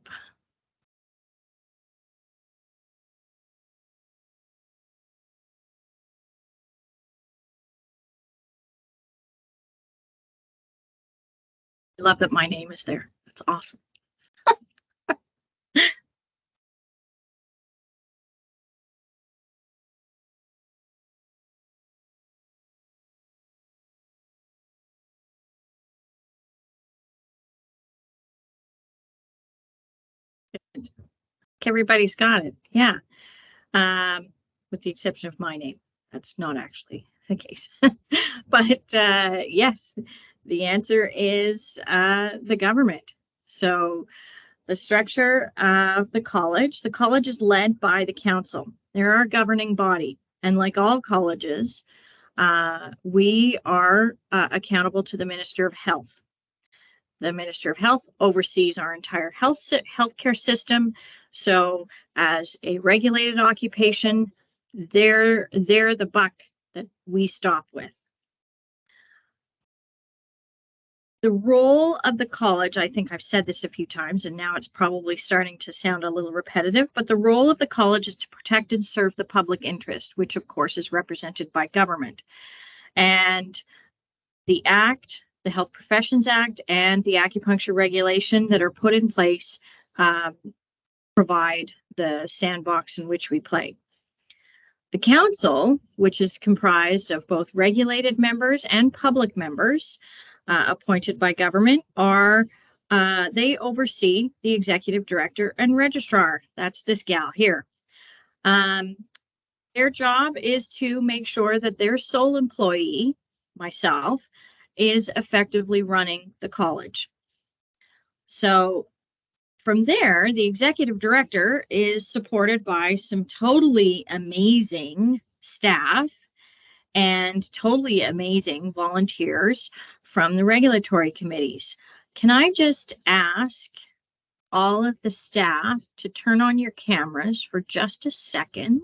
I love that my name is there. That's awesome. Everybody's got it. Yeah. With the exception of my name. That's not actually the case. But yes, the answer is the government. So the structure of the college is led by the council. They're our governing body. And like all colleges, we are accountable to the Minister of Health. The Minister of Health oversees our entire healthcare system. So as a regulated occupation, they're the buck that we stop with. The role of the college, I think I've said this a few times, and now it's probably starting to sound a little repetitive, but the role of the college is to protect and serve the public interest, which of course is represented by government. And the Act, the Health Professions Act, and the acupuncture regulation that are put in place provide the sandbox in which we play. The council, which is comprised of both regulated members and public members appointed by government, they oversee the executive director and registrar. That's this gal here. Their job is to make sure that their sole employee, myself, is effectively running the college. So from there, the executive director is supported by some totally amazing staff and totally amazing volunteers from the regulatory committees. Can I just ask all of the staff to turn on your cameras for just a second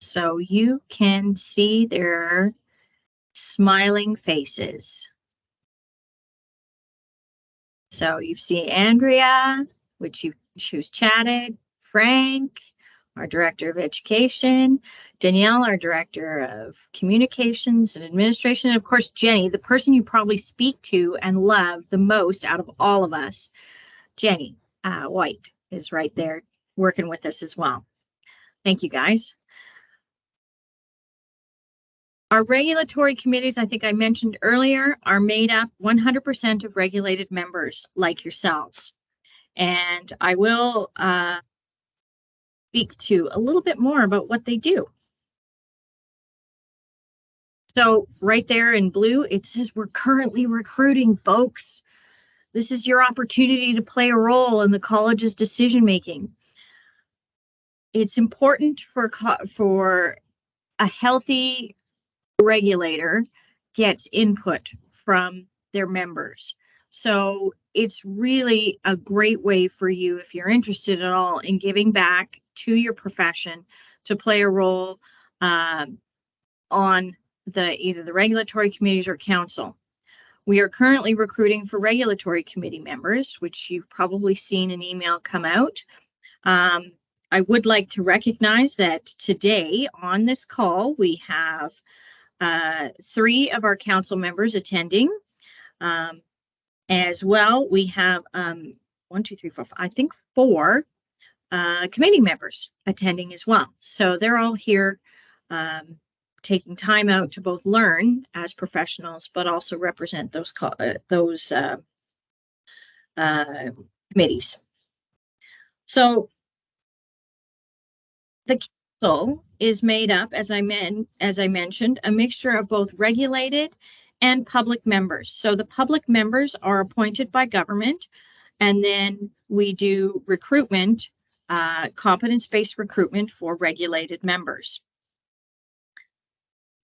so you can see their smiling faces? So you see Andrea, who's chatted, Frank, our Director of Education, Danielle, our Director of Communications and Administration, and of course, Jenny, the person you probably speak to and love the most out of all of us. Jenny White is right there working with us as well. Thank you, guys. Our regulatory committees, I think I mentioned earlier, are made up 100% of regulated members like yourselves. And I will speak to a little bit more about what they do. So right there in blue, it says we're currently recruiting, folks. This is your opportunity to play a role in the college's decision making. It's important for a healthy regulator gets input from their members. So it's really a great way for you, if you're interested at all in giving back to your profession, to play a role on either the regulatory committees or council. We are currently recruiting for regulatory committee members, which you've probably seen an email come out. I would like to recognize that today on this call, we have 3 of our council members attending. As well, we have 1, 2, 3, 4, 5, I think 4 committee members attending as well. So they're all here taking time out to both learn as professionals, but also represent those committees. So the council is made up, as I mentioned, a mixture of both regulated and public members. So the public members are appointed by government, and then we do recruitment, competence-based recruitment for regulated members.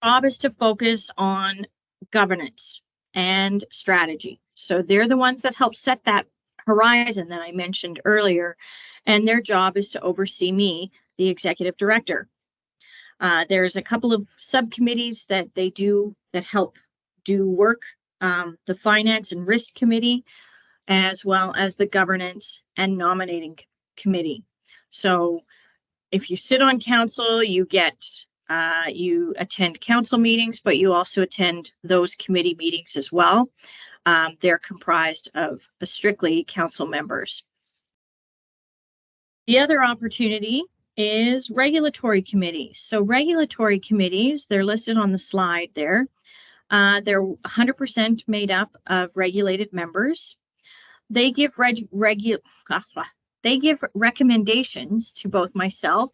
Job is to focus on governance and strategy. So they're the ones that help set that horizon that I mentioned earlier, and their job is to oversee me, the executive director. There's a couple of subcommittees that they do that help do work, the Finance and Risk Committee, as well as the Governance and Nominating Committee. So if you sit on council, you attend council meetings, but you also attend those committee meetings as well. They're comprised of strictly council members. The other opportunity is regulatory committees. So regulatory committees, they're listed on the slide there. They're 100% made up of regulated members. They give recommendations to both myself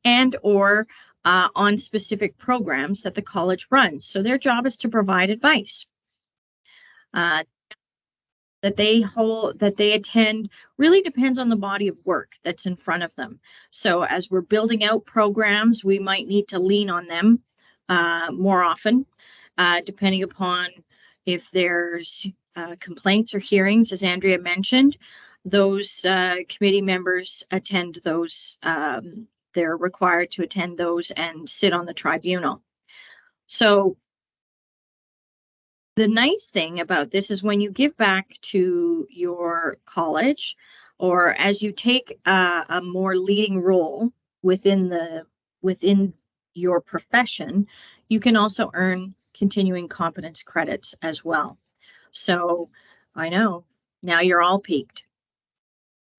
and or on specific programs that the college runs. So their job is to provide advice. That they attend really depends on the body of work that's in front of them. So as we're building out programs, we might need to lean on them more often, depending upon if there's complaints or hearings, as Andrea mentioned. Those committee members attend those. They're required to attend those and sit on the tribunal. So the nice thing about this is when you give back to your college, or as you take a more leading role within your profession, you can also earn continuing competence credits as well. So I know now you're all peaked.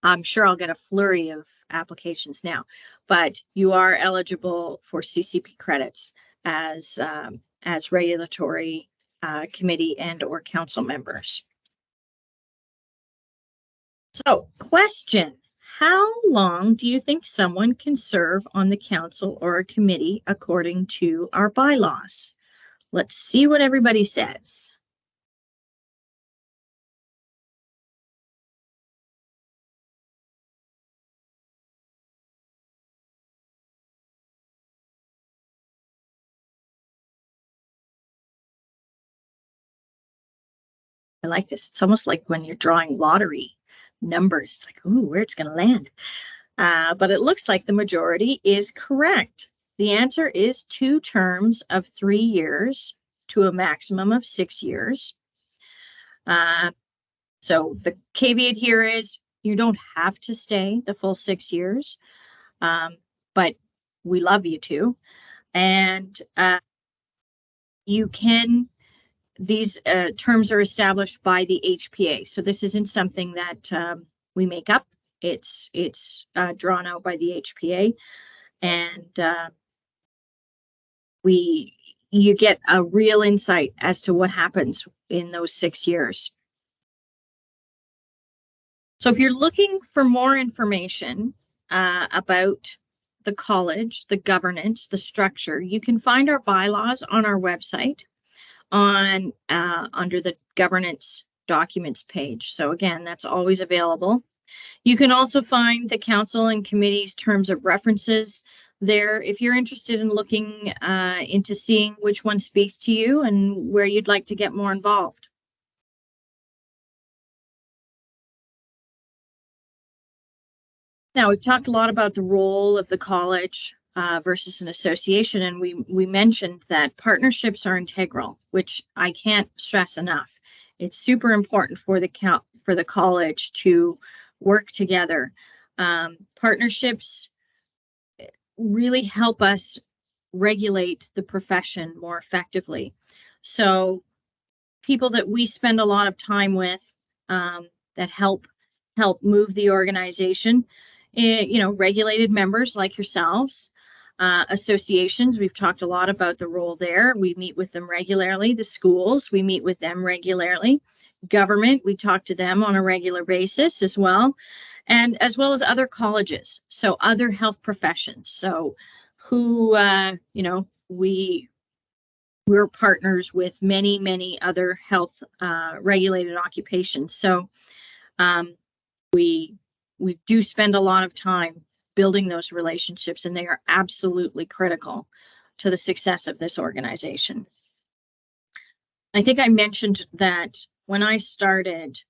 I'm sure I'll get a flurry of applications now, but you are eligible for CCP credits as regulatory committee and or council members. So, question: how long do you think someone can serve on the council or a committee according to our bylaws? Let's see what everybody says. I like this. It's almost like when you're drawing lottery numbers. It's like, ooh, where it's going to land. But it looks like the majority is correct. The answer is 2 terms of 3 years to a maximum of 6 years. So the caveat here is you don't have to stay the full 6 years, but we love you to. And you can, these terms are established by the HPA. So this isn't something that we make up. It's drawn out by the HPA, and you get a real insight as to what happens in those 6 years. So if you're looking for more information about the college, the governance, the structure, you can find our bylaws on our website on under the governance documents page. So again, that's always available. You can also find the council and committee's terms of references there if you're interested in looking into seeing which one speaks to you and where you'd like to get more involved. Now, we've talked a lot about the role of the college versus an association, and we mentioned that partnerships are integral, which I can't stress enough. It's super important for the college to work together. Partnerships really help us regulate the profession more effectively. So people that we spend a lot of time with that help move the organization, regulated members like yourselves, associations, we've talked a lot about the role there. We meet with them regularly. The schools, we meet with them regularly. Government, we talk to them on a regular basis as well, and as well as other colleges, so other health professions. So who, we're partners with many other health regulated occupations. So we do spend a lot of time building those relationships, and they are absolutely critical to the success of this organization. I think I mentioned that when I started,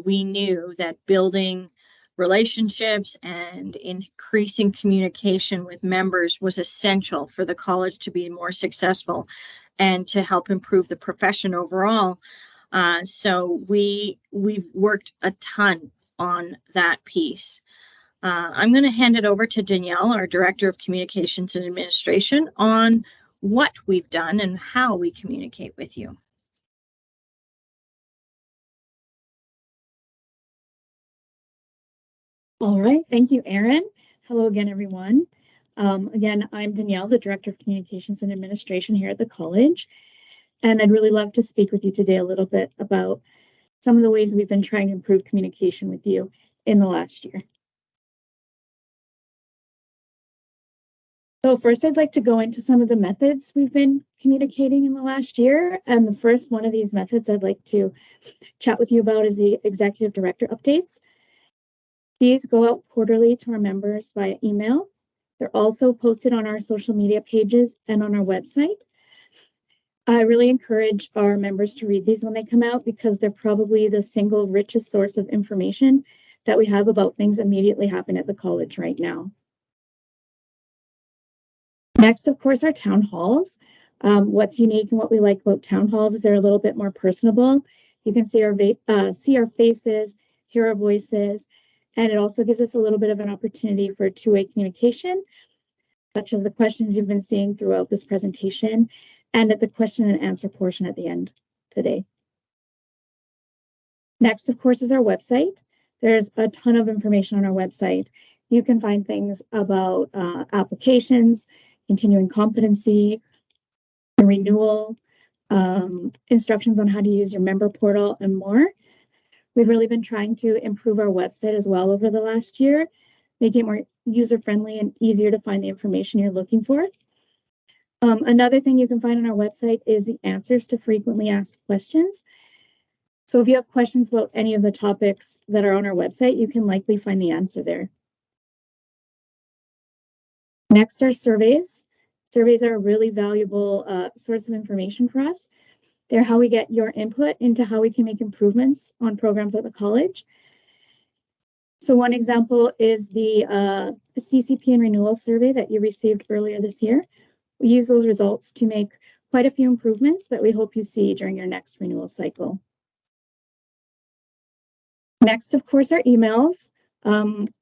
we knew that building relationships and increasing communication with members was essential for the college to be more successful and to help improve the profession overall. So we've worked a ton on that piece. I'm going to hand it over to Danielle, our Director of Communications and Administration, on what we've done and how we communicate with you. All right, thank you, Erin. Hello again, everyone. Again, I'm Danielle, the Director of Communications and Administration here at the college, and I'd really love to speak with you today a little bit about some of the ways we've been trying to improve communication with you in the last year. So first, I'd like to go into some of the methods we've been communicating in the last year. And the first one of these methods I'd like to chat with you about is the executive director updates. These go out quarterly to our members via email. They're also posted on our social media pages and on our website. I really encourage our members to read these when they come out because they're probably the single richest source of information that we have about things immediately happening at the college right now. Next, of course, are town halls. What's unique and what we like about town halls is they're a little bit more personable. You can see our faces, hear our voices, and it also gives us a little bit of an opportunity for two-way communication, such as the questions you've been seeing throughout this presentation and at the question and answer portion at the end today. Next, of course, is our website. There's a ton of information on our website. You can find things about applications, continuing competency, renewal, instructions on how to use your member portal, and more. We've really been trying to improve our website as well over the last year, making it more user-friendly and easier to find the information you're looking for. Another thing you can find on our website is the answers to frequently asked questions. So if you have questions about any of the topics that are on our website, you can likely find the answer there. Next are surveys. Surveys are a really valuable source of information for us. They're how we get your input into how we can make improvements on programs at the college. So one example is the CCP and renewal survey that you received earlier this year. We use those results to make quite a few improvements that we hope you see during your next renewal cycle. Next, of course, are emails.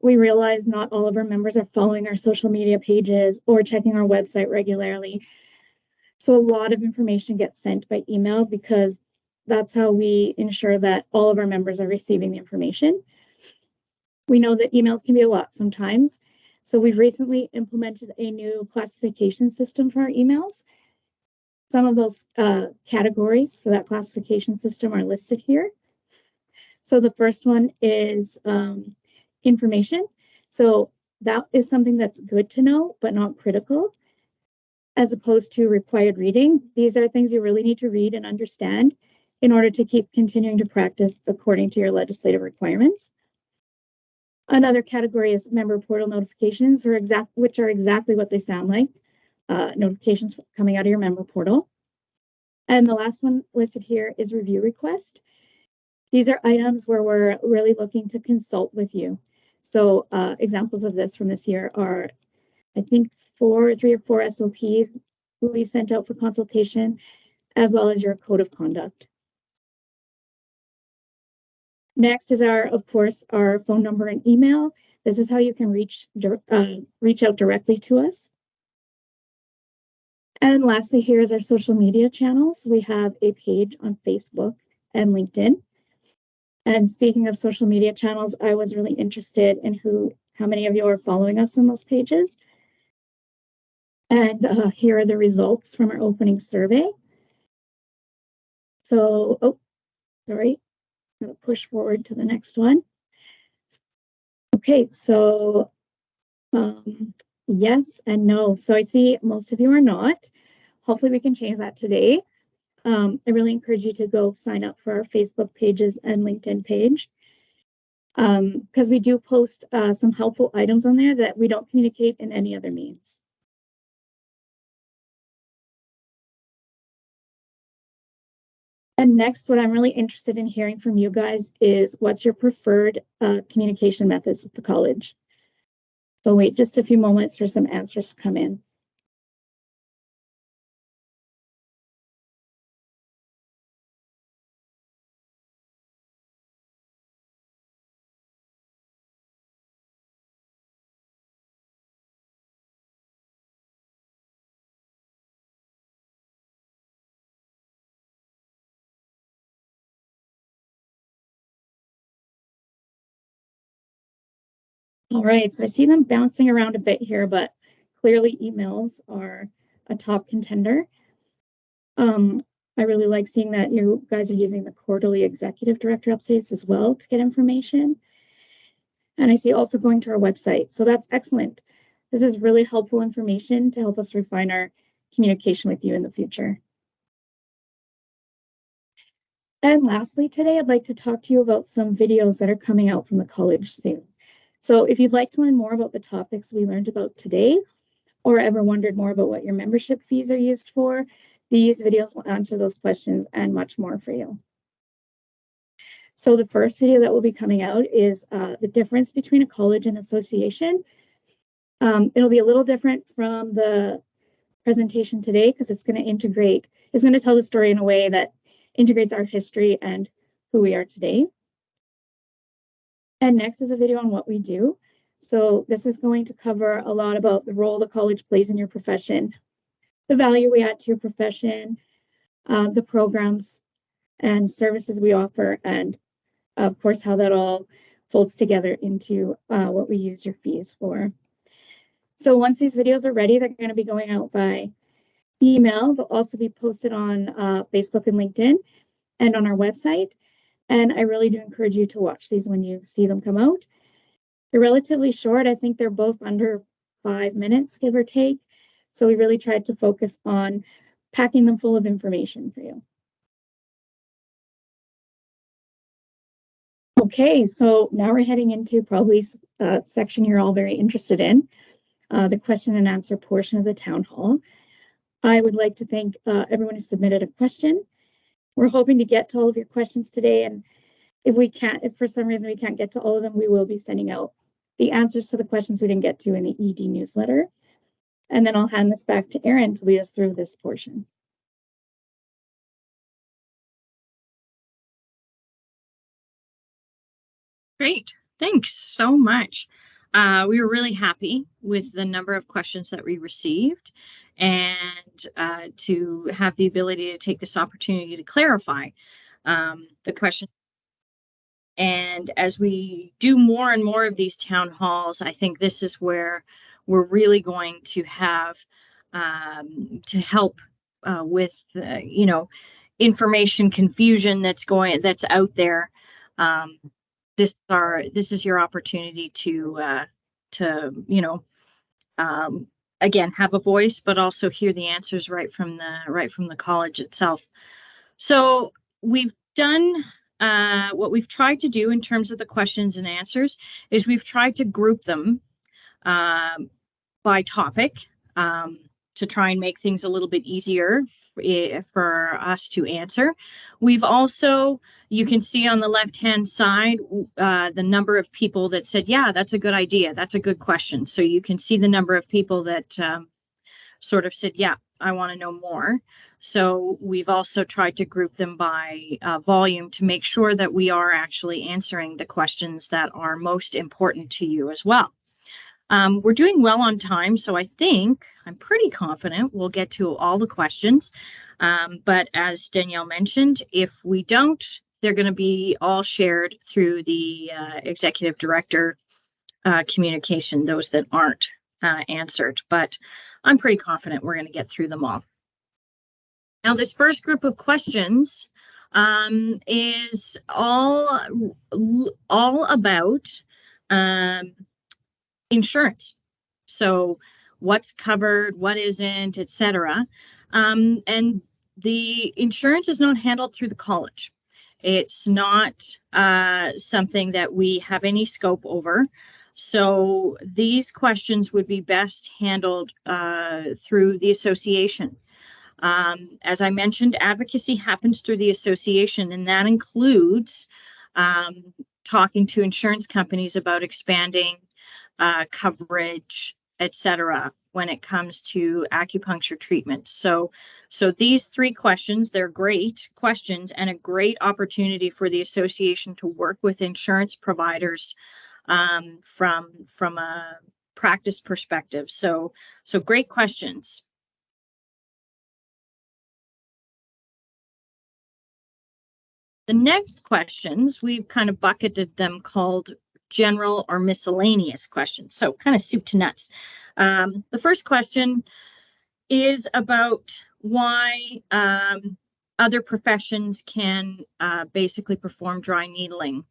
We realize not all of our members are following our social media pages or checking our website regularly. So a lot of information gets sent by email because that's how we ensure that all of our members are receiving the information. We know that emails can be a lot sometimes. So we've recently implemented a new classification system for our emails. Some of those categories for that classification system are listed here. So the first one is information. So that is something that's good to know, but not critical, as opposed to required reading. These are things you really need to read and understand in order to keep continuing to practice according to your legislative requirements. Another category is member portal notifications, which are exactly what they sound like, notifications coming out of your member portal. And the last one listed here is review request. These are items where we're really looking to consult with you. So examples of this from this year are, I think, 3 or 4 SOPs we sent out for consultation, as well as your code of conduct. Next is of course, our phone number and email. This is how you can reach out directly to us. And lastly, here's our social media channels. We have a page on Facebook and LinkedIn. And speaking of social media channels, I was really interested in how many of you are following us on those pages. And here are the results from our opening survey. So, sorry, I'm going to push forward to the next one. Okay, so yes and no. So I see most of you are not. Hopefully we can change that today. I really encourage you to go sign up for our Facebook pages and LinkedIn page, because we do post some helpful items on there that we don't communicate in any other means. And next, what I'm really interested in hearing from you guys is what's your preferred communication methods with the college? So wait just a few moments for some answers to come in. All right, so I see them bouncing around a bit here, but clearly emails are a top contender. I really like seeing that you guys are using the quarterly executive director updates as well to get information. And I see also going to our website, so that's excellent. This is really helpful information to help us refine our communication with you in the future. And lastly, today, I'd like to talk to you about some videos that are coming out from the college soon. So if you'd like to learn more about the topics we learned about today, or ever wondered more about what your membership fees are used for, these videos will answer those questions and much more for you. So the first video that will be coming out is the difference between a college and association. It'll be a little different from the presentation today because it's going to tell the story in a way that integrates our history and who we are today. And next is a video on what we do. So this is going to cover a lot about the role the college plays in your profession, the value we add to your profession, the programs and services we offer, and of course, how that all folds together into what we use your fees for. So once these videos are ready, they're going to be going out by email. They'll also be posted on Facebook and LinkedIn and on our website. And I really do encourage you to watch these when you see them come out. They're relatively short. I think they're both under 5 minutes, give or take. So we really tried to focus on packing them full of information for you. Okay, so now we're heading into probably a section you're all very interested in, the question and answer portion of the town hall. I would like to thank everyone who submitted a question. We're hoping to get to all of your questions today, and if for some reason we can't get to all of them, we will be sending out the answers to the questions we didn't get to in the ED newsletter. And then I'll hand this back to Erin to lead us through this portion. Great, thanks so much. We were really happy with the number of questions that we received, and to have the ability to take this opportunity to clarify the question. And as we do more and more of these town halls, I think this is where we're really going to have to help with information confusion that's out there. This is your opportunity to again have a voice, but also hear the answers right from the college itself. So we've done what we've tried to do in terms of the questions and answers is we've tried to group them by topic to try and make things a little bit easier for us to answer. We've also, you can see on the left-hand side, the number of people that said, yeah, that's a good idea. That's a good question. So you can see the number of people that sort of said, yeah, I want to know more. So we've also tried to group them by volume to make sure that we are actually answering the questions that are most important to you as well. We're doing well on time, so I think I'm pretty confident we'll get to all the questions. But as Danielle mentioned, if we don't, they're going to be all shared through the executive director communication, those that aren't answered. But I'm pretty confident we're going to get through them all. Now, this first group of questions is all about insurance. So what's covered, what isn't, etc. And the insurance is not handled through the college. It's not something that we have any scope over. So these questions would be best handled through the association. As I mentioned, advocacy happens through the association, and that includes talking to insurance companies about expanding coverage, etc., when it comes to acupuncture treatments. So these three questions, they're great questions and a great opportunity for the association to work with insurance providers from a practice perspective. So great questions. The next questions, we've kind of bucketed them called general or miscellaneous questions. So kind of soup to nuts. The first question is about why other professions can basically perform dry needling,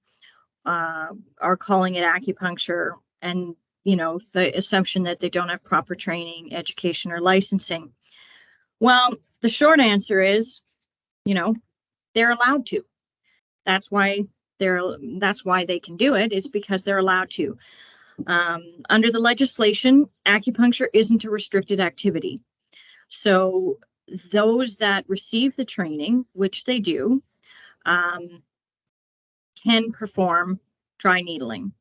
are calling it acupuncture, and the assumption that they don't have proper training, education, or licensing. Well, the short answer is, they're allowed to. That's why they can do it, is because they're allowed to. Under the legislation, acupuncture isn't a restricted activity. So those that receive the training, which they do, can perform dry needling.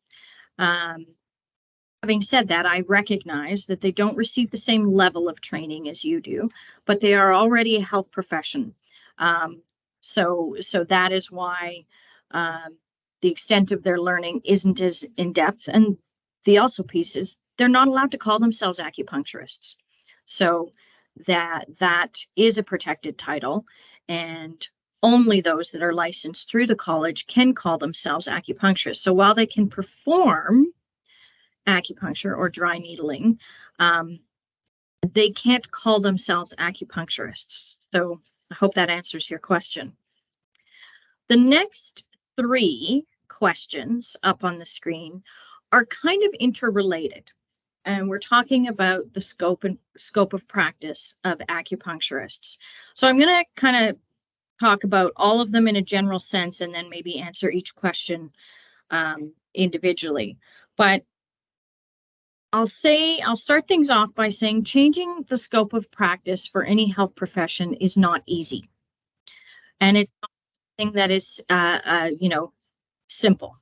Having said that, I recognize that they don't receive the same level of training as you do, but they are already a health profession. So that is why the extent of their learning isn't as in depth. And the also piece is they're not allowed to call themselves acupuncturists. So that is a protected title, and only those that are licensed through the college can call themselves acupuncturists. So while they can perform acupuncture or dry needling, they can't call themselves acupuncturists. So I hope that answers your question. The next 3 questions up on the screen are kind of interrelated, and we're talking about the scope of practice of acupuncturists. So I'm going to kind of talk about all of them in a general sense, and then maybe answer each question individually. But I'll start things off by saying changing the scope of practice for any health profession is not easy. And it's not something that is, simple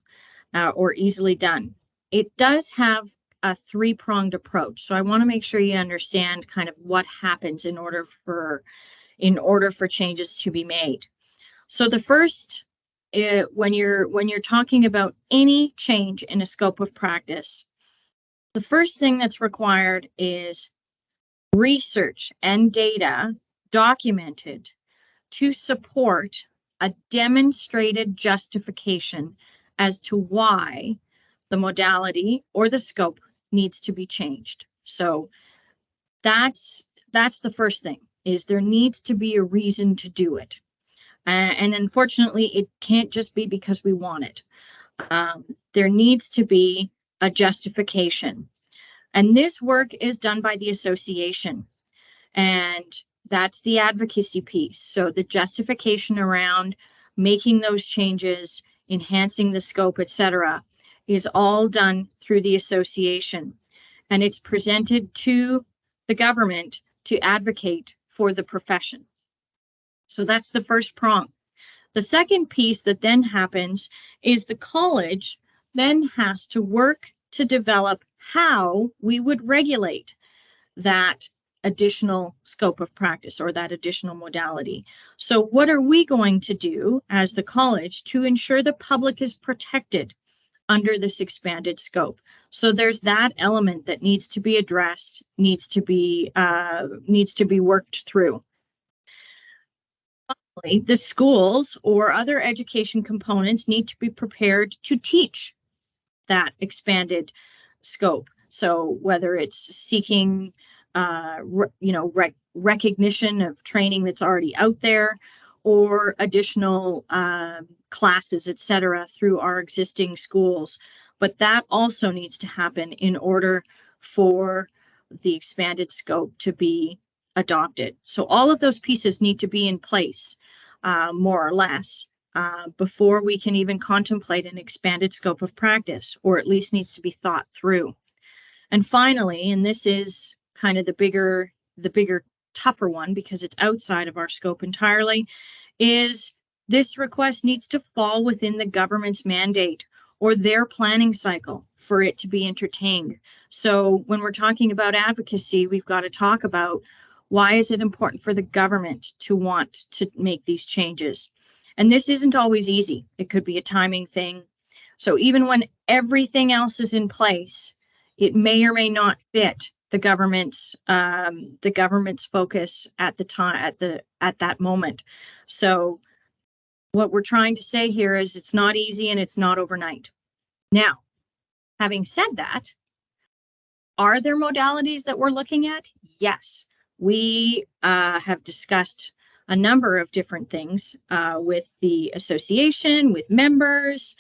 or easily done. It does have a 3-pronged approach. So I want to make sure you understand kind of what happens in order for changes to be made. So the first, when you're talking about any change in a scope of practice, the first thing that's required is research and data documented to support a demonstrated justification as to why the modality or the scope needs to be changed. So that's the first thing, is there needs to be a reason to do it. And unfortunately, it can't just be because we want it. There needs to be a justification. And this work is done by the association. And that's the advocacy piece. So the justification around making those changes, enhancing the scope, etc., is all done through the association. And it's presented to the government to advocate for the profession. So that's the first prong. The second piece that then happens is the college then has to work to develop how we would regulate that additional scope of practice or that additional modality. So what are we going to do as the college to ensure the public is protected under this expanded scope? So there's that element that needs to be addressed, needs to be worked through. Finally, the schools or other education components need to be prepared to teach that expanded scope. So whether it's seeking recognition of training that's already out there, or additional classes, etc., through our existing schools. But that also needs to happen in order for the expanded scope to be adopted. So all of those pieces need to be in place, more or less, before we can even contemplate an expanded scope of practice, or at least needs to be thought through. And finally, and this is kind of the bigger, tougher one, because it's outside of our scope entirely, is this request needs to fall within the government's mandate or their planning cycle for it to be entertained. So when we're talking about advocacy, we've got to talk about, why is it important for the government to want to make these changes? And this isn't always easy. It could be a timing thing. So even when everything else is in place, it may or may not fit the government's focus at the time, at that moment. So what we're trying to say here is it's not easy and it's not overnight. Now, having said that, are there modalities that we're looking at? Yes, we have discussed a number of different things with the association, with members,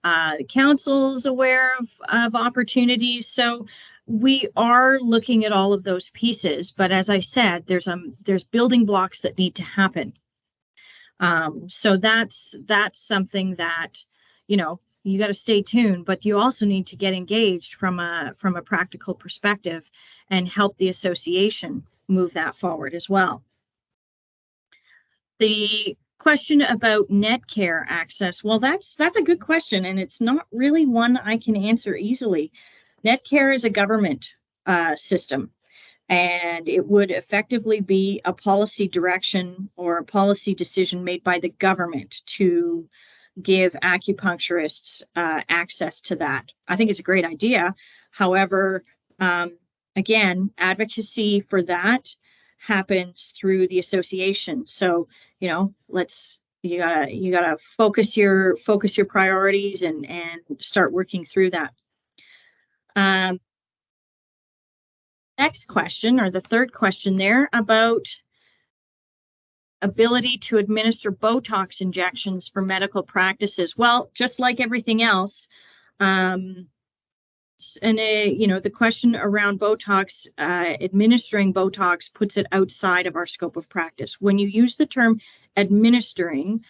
The council's aware of opportunities. So we are looking at all of those pieces. But as I said, there's building blocks that need to happen. So that's something that, you know, you got to stay tuned, but you also need to get engaged from a practical perspective and help the association move that forward as well. The question about net care access, well, that's a good question, and it's not really one I can answer easily. Net care is a government system, and it would effectively be a policy direction or a policy decision made by the government to give acupuncturists access to that. I think it's a great idea. However, again, advocacy for that happens through the association. So, you know, you gotta focus your priorities and start working through that. Next question, or the third question there, about ability to administer Botox injections for medical practices. Well, just like everything else, you know, the question around Botox, administering Botox puts it outside of our scope of practice. When you use the term administering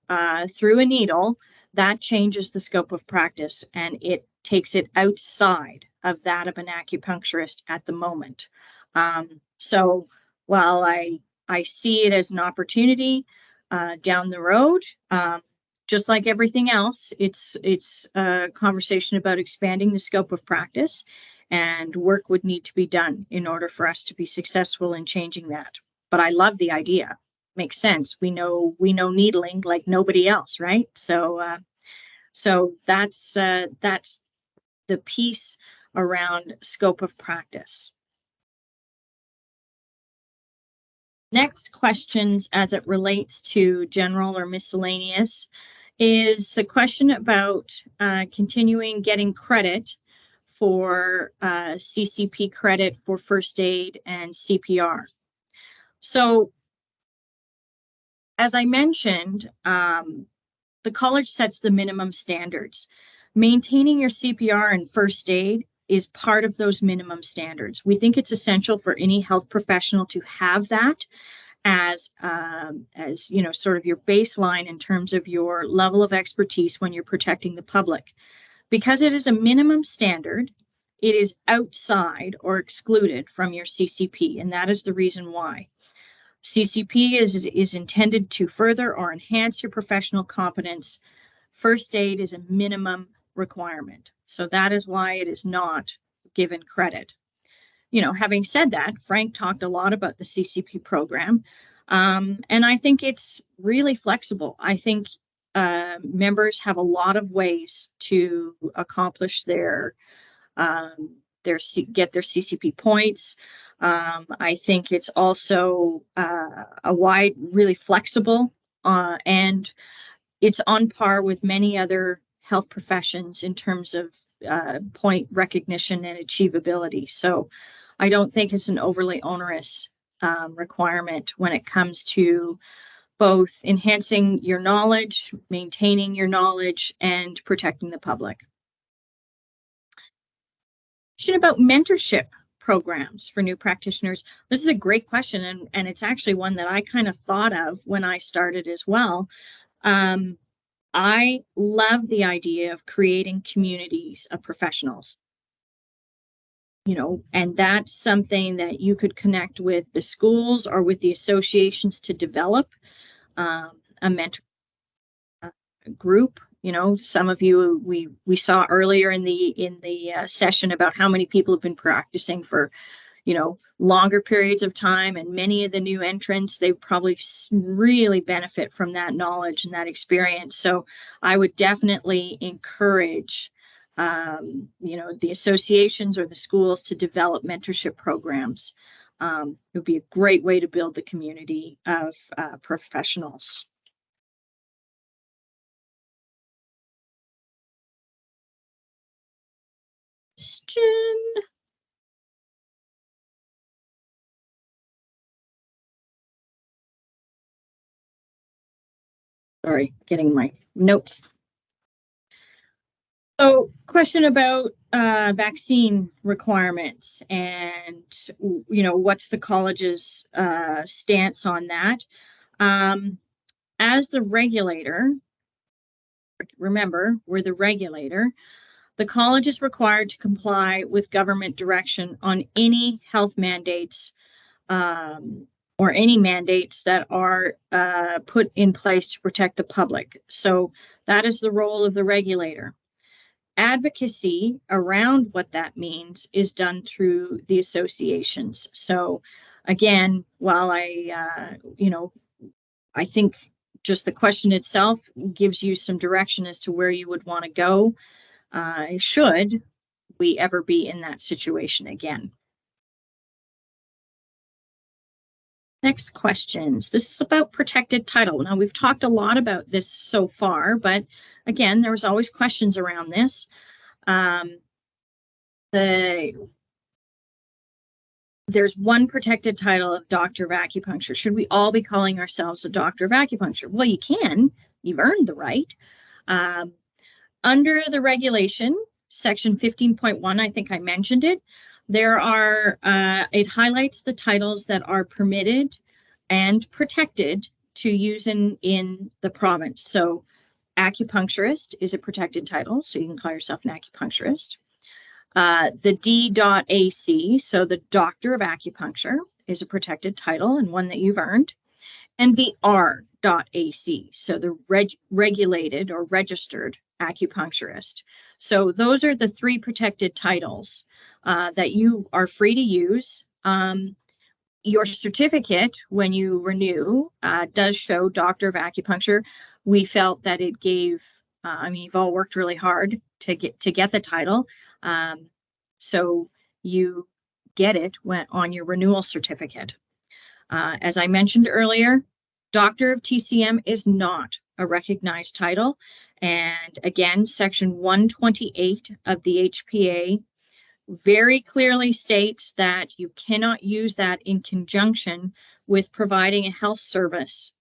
through a needle, that changes the scope of practice and it takes it outside of that of an acupuncturist at the moment. So while I see it as an opportunity down the road, just like everything else, it's a conversation about expanding the scope of practice, and work would need to be done in order for us to be successful in changing that. But I love the idea. Makes sense. We know needling like nobody else, right? So that's the piece around scope of practice. Next questions as it relates to general or miscellaneous is a question about continuing getting credit for CCP credit for first aid and CPR. So as I mentioned, the college sets the minimum standards. Maintaining your CPR and first aid is part of those minimum standards. We think it's essential for any health professional to have that as you know, sort of your baseline in terms of your level of expertise when you're protecting the public. Because it is a minimum standard, it is outside or excluded from your CCP, and that is the reason why. CCP is intended to further or enhance your professional competence. First aid is a minimum requirement. So that is why it is not given credit. You know, having said that, Frank talked a lot about the CCP program, and I think it's really flexible. I think members have a lot of ways to accomplish their get their CCP points. I think it's also a wide, really flexible, and it's on par with many other health professions in terms of point recognition and achievability. So I don't think it's an overly onerous requirement when it comes to both enhancing your knowledge, maintaining your knowledge, and protecting the public. Question about mentorship programs for new practitioners. This is a great question, and it's actually one that I kind of thought of when I started as well. I love the idea of creating communities of professionals, you know, and that's something that you could connect with the schools or with the associations to develop a mentor group. You know, some of you we saw earlier in the session about how many people have been practicing for, you know, longer periods of time, and many of the new entrants, they probably really benefit from that knowledge and that experience. So I would definitely encourage, you know, the associations or the schools to develop mentorship programs. It would be a great way to build the community of professionals. Question. Sorry, getting my notes. So, question about vaccine requirements and, what's the college's stance on that? As the regulator, remember, we're the regulator, the college is required to comply with government direction on any health mandates or any mandates that are put in place to protect the public. So that is the role of the regulator. Advocacy around what that means is done through the associations. So again, while I think just the question itself gives you some direction as to where you would want to go, should we ever be in that situation again. Next questions. This is about protected title. Now, we've talked a lot about this so far, but again, there was always questions around this. There's one protected title of Doctor of Acupuncture. Should we all be calling ourselves a Doctor of Acupuncture? Well, you can. You've earned the right. Under the regulation, section 15.1, I think I mentioned it, there are, it highlights the titles that are permitted and protected to use in the province. So acupuncturist is a protected title, so you can call yourself an acupuncturist. The D.AC, so the Doctor of Acupuncture, is a protected title and one that you've earned. And the R.AC, so the regulated or registered acupuncturist. So those are the three protected titles that you are free to use. Your certificate, when you renew, does show Doctor of Acupuncture. We felt that it gave, you've all worked really hard to get the title. So you get it on your renewal certificate. As I mentioned earlier, Doctor of TCM is not a recognized title. And again, section 128 of the HPA very clearly states that you cannot use that in conjunction with providing a health service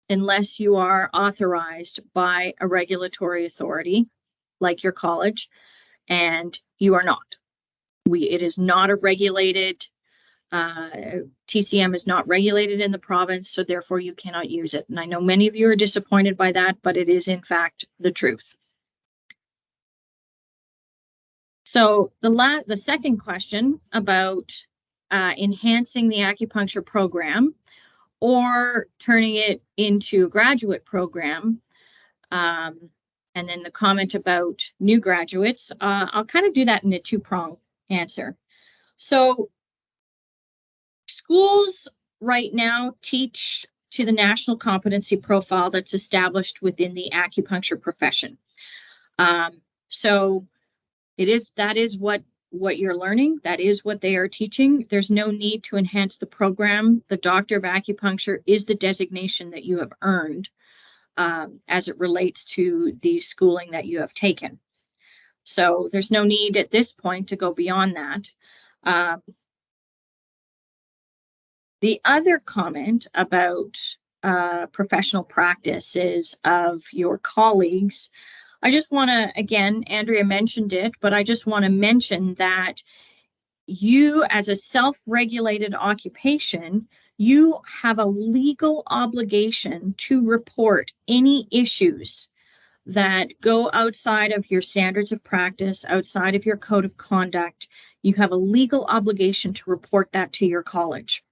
unless you are authorized by a regulatory authority like your college, and you are not. It is not a regulated, TCM is not regulated in the province, so therefore you cannot use it. And I know many of you are disappointed by that, but it is in fact the truth. So the second question about enhancing the acupuncture program or turning it into a graduate program, and then the comment about new graduates, I'll kind of do that in a two-pronged answer. So schools right now teach to the national competency profile that's established within the acupuncture profession. So that is what you're learning. That is what they are teaching. There's no need to enhance the program. The Doctor of Acupuncture is the designation that you have earned as it relates to the schooling that you have taken. So there's no need at this point to go beyond that. The other comment about professional practices of your colleagues, I just want to, again, Andrea mentioned it, but I just want to mention that you, as a self-regulated occupation, you have a legal obligation to report any issues that go outside of your standards of practice, outside of your code of conduct. You have a legal obligation to report that to your college.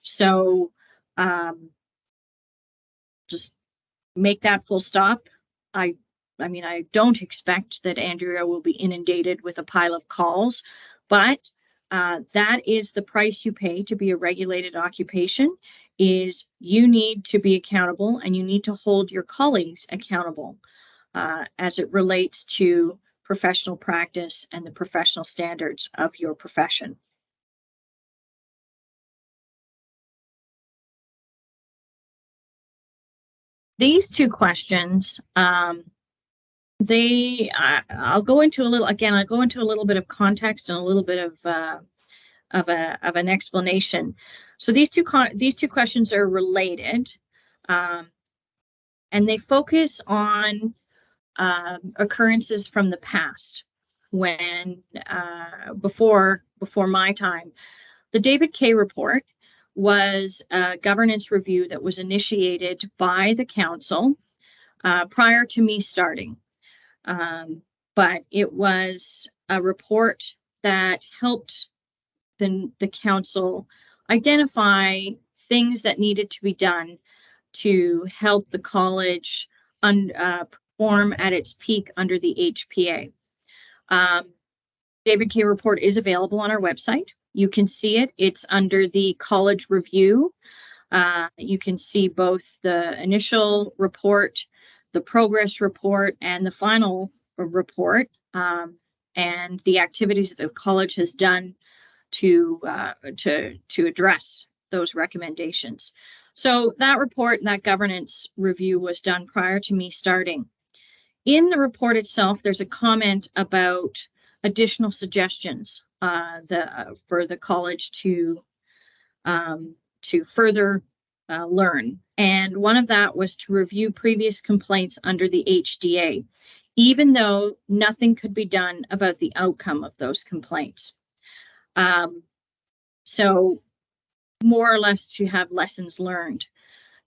So just make that full stop. I don't expect that Andrea will be inundated with a pile of calls, but that is the price you pay to be a regulated occupation, is you need to be accountable and you need to hold your colleagues accountable as it relates to professional practice and the professional standards of your profession. These two questions, I'll go into a little, again, I'll go into a little bit of context and a little bit of an explanation. So these two questions are related, and they focus on occurrences from the past when before my time. The David K. report was a governance review that was initiated by the council prior to me starting. But it was a report that helped the council identify things that needed to be done to help the college perform at its peak under the HPA. David K. report is available on our website. You can see it. It's under the college review. You can see both the initial report, the progress report, and the final report, and the activities that the college has done to address those recommendations. So that report, that governance review was done prior to me starting. In the report itself, there's a comment about additional suggestions for the college to further learn. And one of that was to review previous complaints under the HDA, even though nothing could be done about the outcome of those complaints. So more or less to have lessons learned.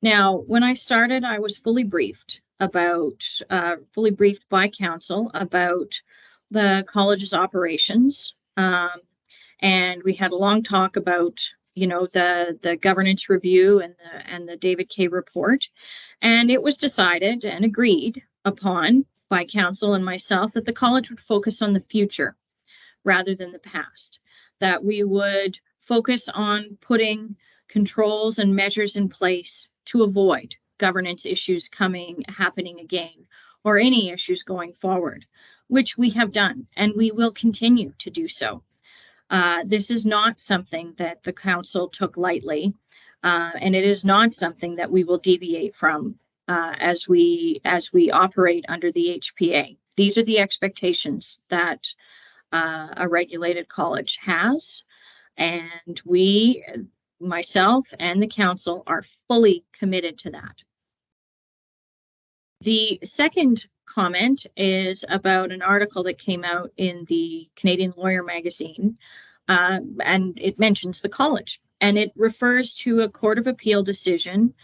Now, when I started, I was fully briefed by council about the college's operations. And we had a long talk about, the governance review and the David K. report. And it was decided and agreed upon by council and myself that the college would focus on the future rather than the past, that we would focus on putting controls and measures in place to avoid governance issues happening again, or any issues going forward, which we have done, and we will continue to do so. This is not something that the council took lightly, and it is not something that we will deviate from as we operate under the HPA. These are the expectations that a regulated college has, and we, myself and the council, are fully committed to that. The second comment is about an article that came out in the Canadian Lawyer magazine, and it mentions the college, and it refers to a Court of Appeal decision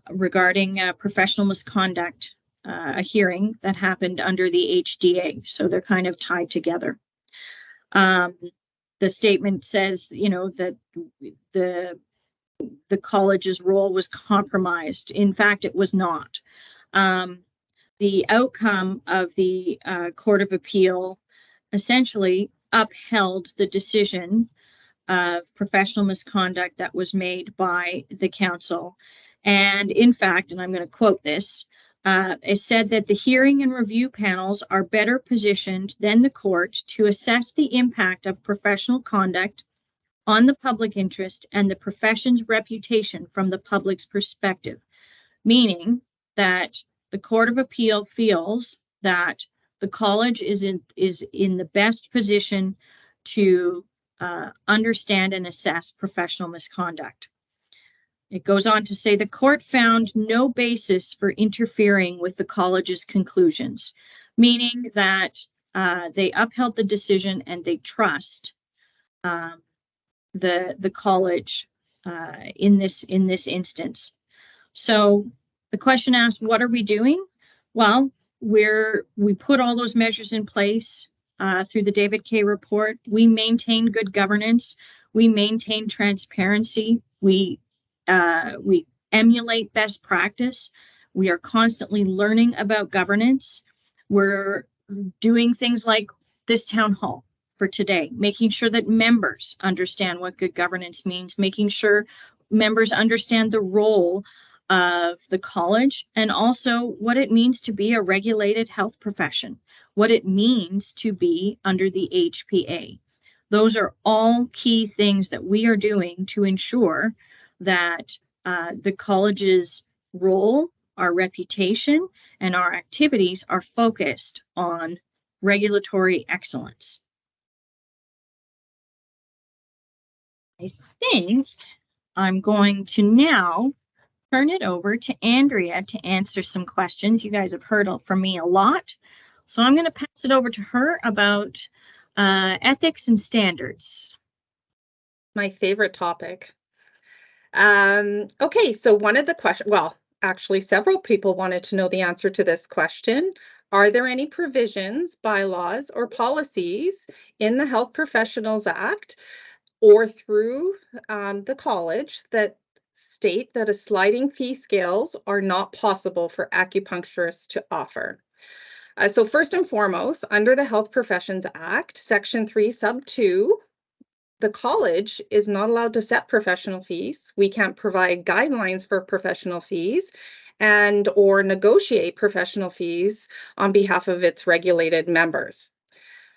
regarding professional misconduct, a hearing that happened under the HDA. So they're kind of tied together. The statement says, that the college's role was compromised. In fact, it was not. The outcome of the Court of Appeal essentially upheld the decision of professional misconduct that was made by the council. And in fact, and I'm going to quote this, it said that the hearing and review panels are better positioned than the court to assess the impact of professional conduct on the public interest and the profession's reputation from the public's perspective, meaning that the Court of Appeal feels that the college is in the best position to understand and assess professional misconduct. It goes on to say the court found no basis for interfering with the college's conclusions, meaning that they upheld the decision and they trust the college in this instance. So the question asked, what are we doing? Well, we put all those measures in place through the David K. report. We maintain good governance. We maintain transparency. We emulate best practice. We are constantly learning about governance. We're doing things like this town hall for today, making sure that members understand what good governance means, making sure members understand the role of the college and also what it means to be a regulated health profession, what it means to be under the HPA. Those are all key things that we are doing to ensure that the college's role, our reputation, and our activities are focused on regulatory excellence. I think I'm going to now turn it over to Andrea to answer some questions. You guys have heard from me a lot. So I'm going to pass it over to her about ethics and standards. My favorite topic. Okay, so one of the questions, well, actually several people wanted to know the answer to this question. Are there any provisions, bylaws, or policies in the Health Professionals Act or through the college that state that a sliding fee scales are not possible for acupuncturists to offer? So first and foremost, under the Health Professions Act, Section 3, Sub 2, the college is not allowed to set professional fees. We can't provide guidelines for professional fees and or negotiate professional fees on behalf of its regulated members.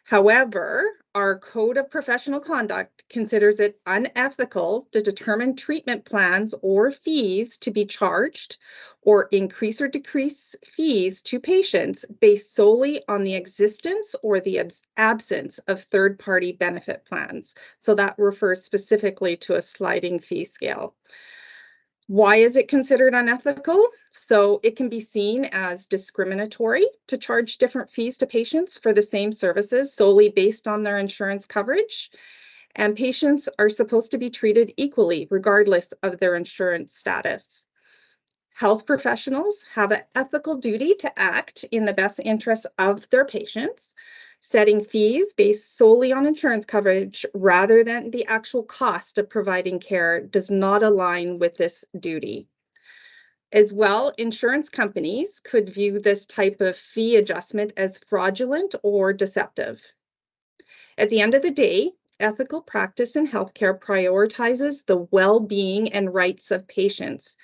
However, our Code of Professional Conduct considers it unethical to determine treatment plans or fees to be charged or increase or decrease fees to patients based solely on the existence or the absence of third-party benefit plans. So that refers specifically to a sliding fee scale. Why is it considered unethical? So it can be seen as discriminatory to charge different fees to patients for the same services solely based on their insurance coverage. And patients are supposed to be treated equally regardless of their insurance status. Health professionals have an ethical duty to act in the best interest of their patients. Setting fees based solely on insurance coverage rather than the actual cost of providing care does not align with this duty. As well, insurance companies could view this type of fee adjustment as fraudulent or deceptive. At the end of the day, ethical practice in healthcare prioritizes the well-being and rights of patients.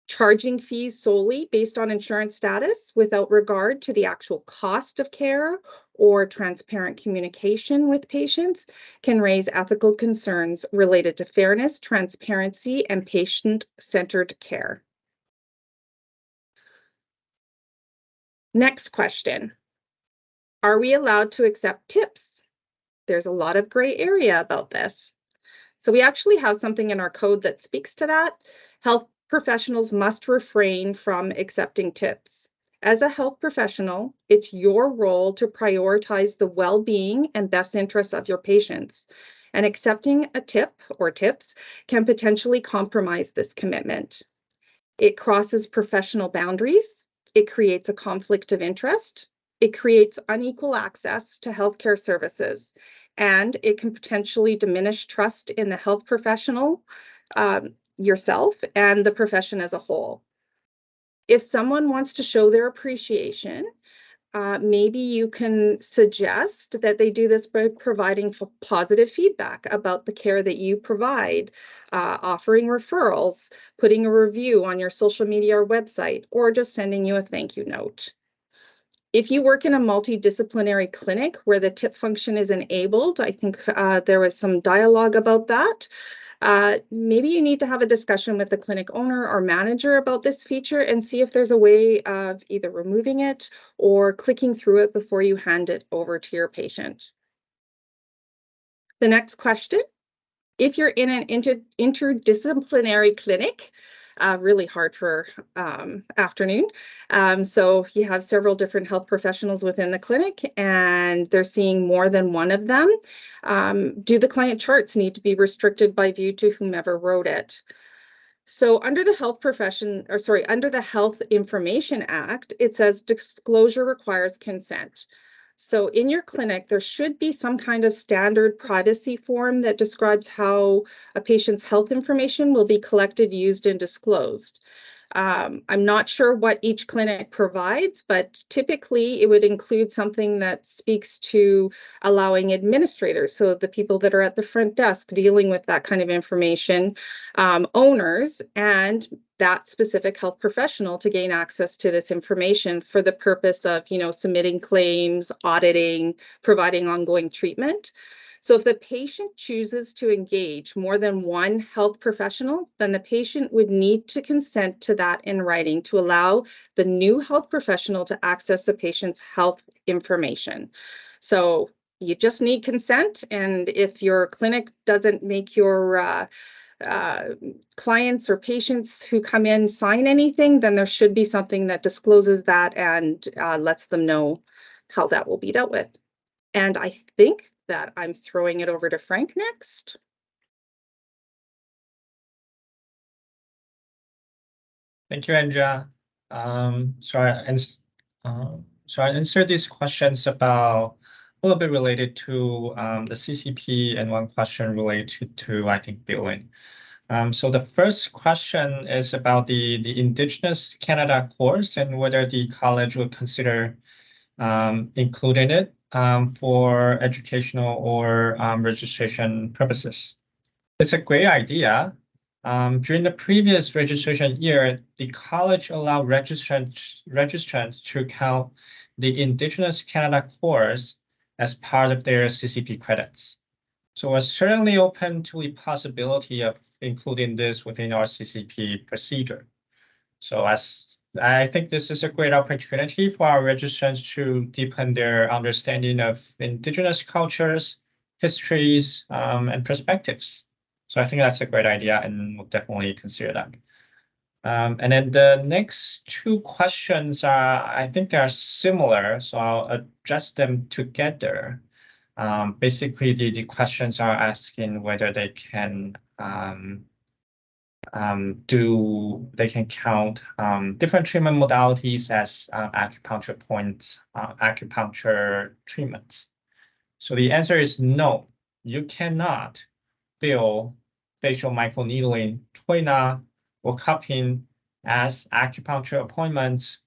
Charging fees solely based on insurance status without regard to the actual cost of care or transparent communication with patients can raise ethical concerns related to fairness, transparency, and patient-centered care. Next question. Are we allowed to accept tips? There's a lot of gray area about this. So we actually have something in our code that speaks to that. Health professionals must refrain from accepting tips. As a health professional, it's your role to prioritize the well-being and best interests of your patients. And accepting a tip or tips can potentially compromise this commitment. It crosses professional boundaries. It creates a conflict of interest. It creates unequal access to healthcare services, and it can potentially diminish trust in the health professional, yourself, and the profession as a whole. If someone wants to show their appreciation, maybe you can suggest that they do this by providing positive feedback about the care that you provide, offering referrals, putting a review on your social media or website, or just sending you a thank you note. If you work in a multidisciplinary clinic where the tip function is enabled, I think there was some dialogue about that. Maybe you need to have a discussion with the clinic owner or manager about this feature and see if there's a way of either removing it or clicking through it before you hand it over to your patient. The next question, if you're in an interdisciplinary clinic, really hard for afternoon. So you have several different health professionals within the clinic and they're seeing more than one of them. Do the client charts need to be restricted by view to whomever wrote it? So under the under the Health Information Act, it says disclosure requires consent. So in your clinic, there should be some kind of standard privacy form that describes how a patient's health information will be collected, used, and disclosed. I'm not sure what each clinic provides, but typically it would include something that speaks to allowing administrators, so the people that are at the front desk dealing with that kind of information, owners, and that specific health professional to gain access to this information for the purpose of, submitting claims, auditing, providing ongoing treatment. So if the patient chooses to engage more than one health professional, then the patient would need to consent to that in writing to allow the new health professional to access the patient's health information. So you just need consent, and if your clinic doesn't make your clients or patients who come in sign anything, then there should be something that discloses that and lets them know how that will be dealt with. And I think that I'm throwing it over to Frank next. Thank you, Andrea. So I answered these questions about a little bit related to the CCP and one question related to, I think, billing. So the first question is about the Indigenous Canada course and whether the college would consider including it for educational or registration purposes. It's a great idea. During the previous registration year, the college allowed registrants to count the Indigenous Canada course as part of their CCP credits. So we're certainly open to the possibility of including this within our CCP procedure. So I think this is a great opportunity for our registrants to deepen their understanding of Indigenous cultures, histories, and perspectives. So I think that's a great idea, and we'll definitely consider that. And then the next two questions I think are similar, so I'll address them together. Basically, the questions are asking whether they can count different treatment modalities as acupuncture treatments. So the answer is no, you cannot bill facial microneedling, toina, or cupping as acupuncture appointments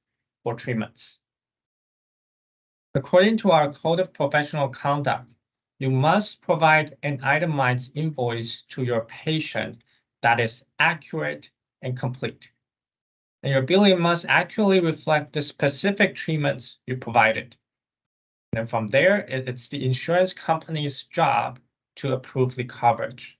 or treatments. According to our Code of Professional Conduct, you must provide an itemized invoice to your patient that is accurate and complete. And your billing must accurately reflect the specific treatments you provided. And then from there, it's the insurance company's job to approve the coverage.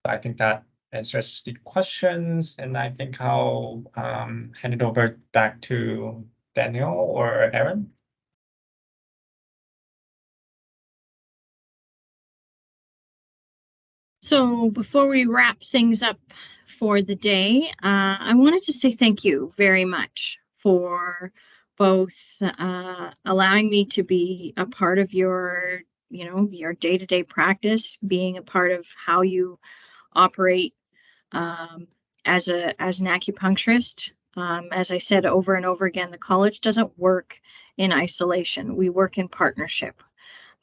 I think that answers the questions, and I think I'll hand it over back to Daniel or Aaron. So before we wrap things up for the day, I wanted to say thank you very much for both allowing me to be a part of your, your day-to-day practice, being a part of how you operate as an acupuncturist. As I said over and over again, the college doesn't work in isolation. We work in partnership,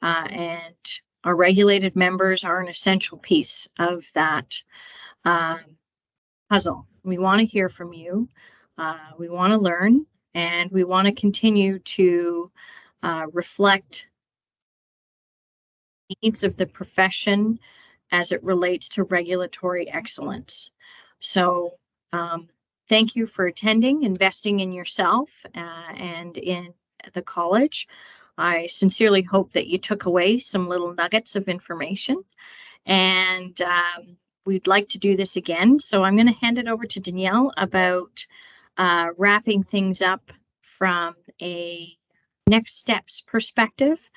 and our regulated members are an essential piece of that puzzle. We want to hear from you. We want to learn, and we want to continue to reflect the needs of the profession as it relates to regulatory excellence. So thank you for attending, investing in yourself and in the college. I sincerely hope that you took away some little nuggets of information, and we'd like to do this again. So I'm going to hand it over to Danielle about wrapping things up from a next steps perspective.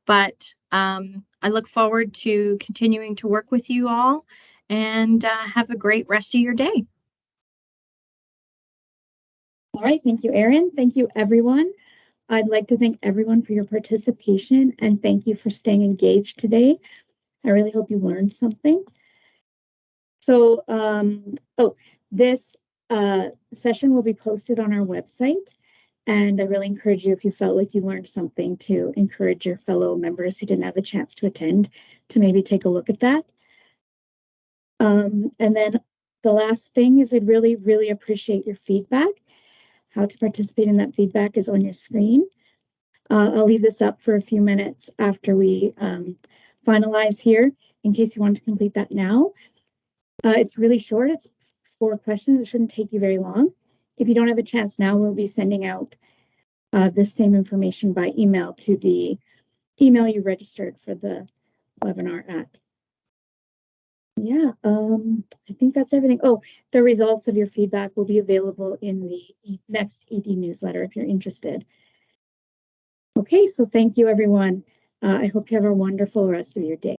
But I look forward to continuing to work with you all, and have a great rest of your day. All right, thank you, Erin. Thank you, everyone. I'd like to thank everyone for your participation, and thank you for staying engaged today. I really hope you learned something. So, this session will be posted on our website, and I really encourage you, if you felt like you learned something, to encourage your fellow members who didn't have a chance to attend to maybe take a look at that. And then the last thing is I'd really, really appreciate your feedback. How to participate in that feedback is on your screen. I'll leave this up for a few minutes after we finalize here, in case you want to complete that now. It's really short. It's 4 questions. It shouldn't take you very long. If you don't have a chance now, we'll be sending out this same information by email to the email you registered for the webinar at. Yeah, I think that's everything. Oh, the results of your feedback will be available in the next ED newsletter if you're interested. Okay, so thank you, everyone. I hope you have a wonderful rest of your day.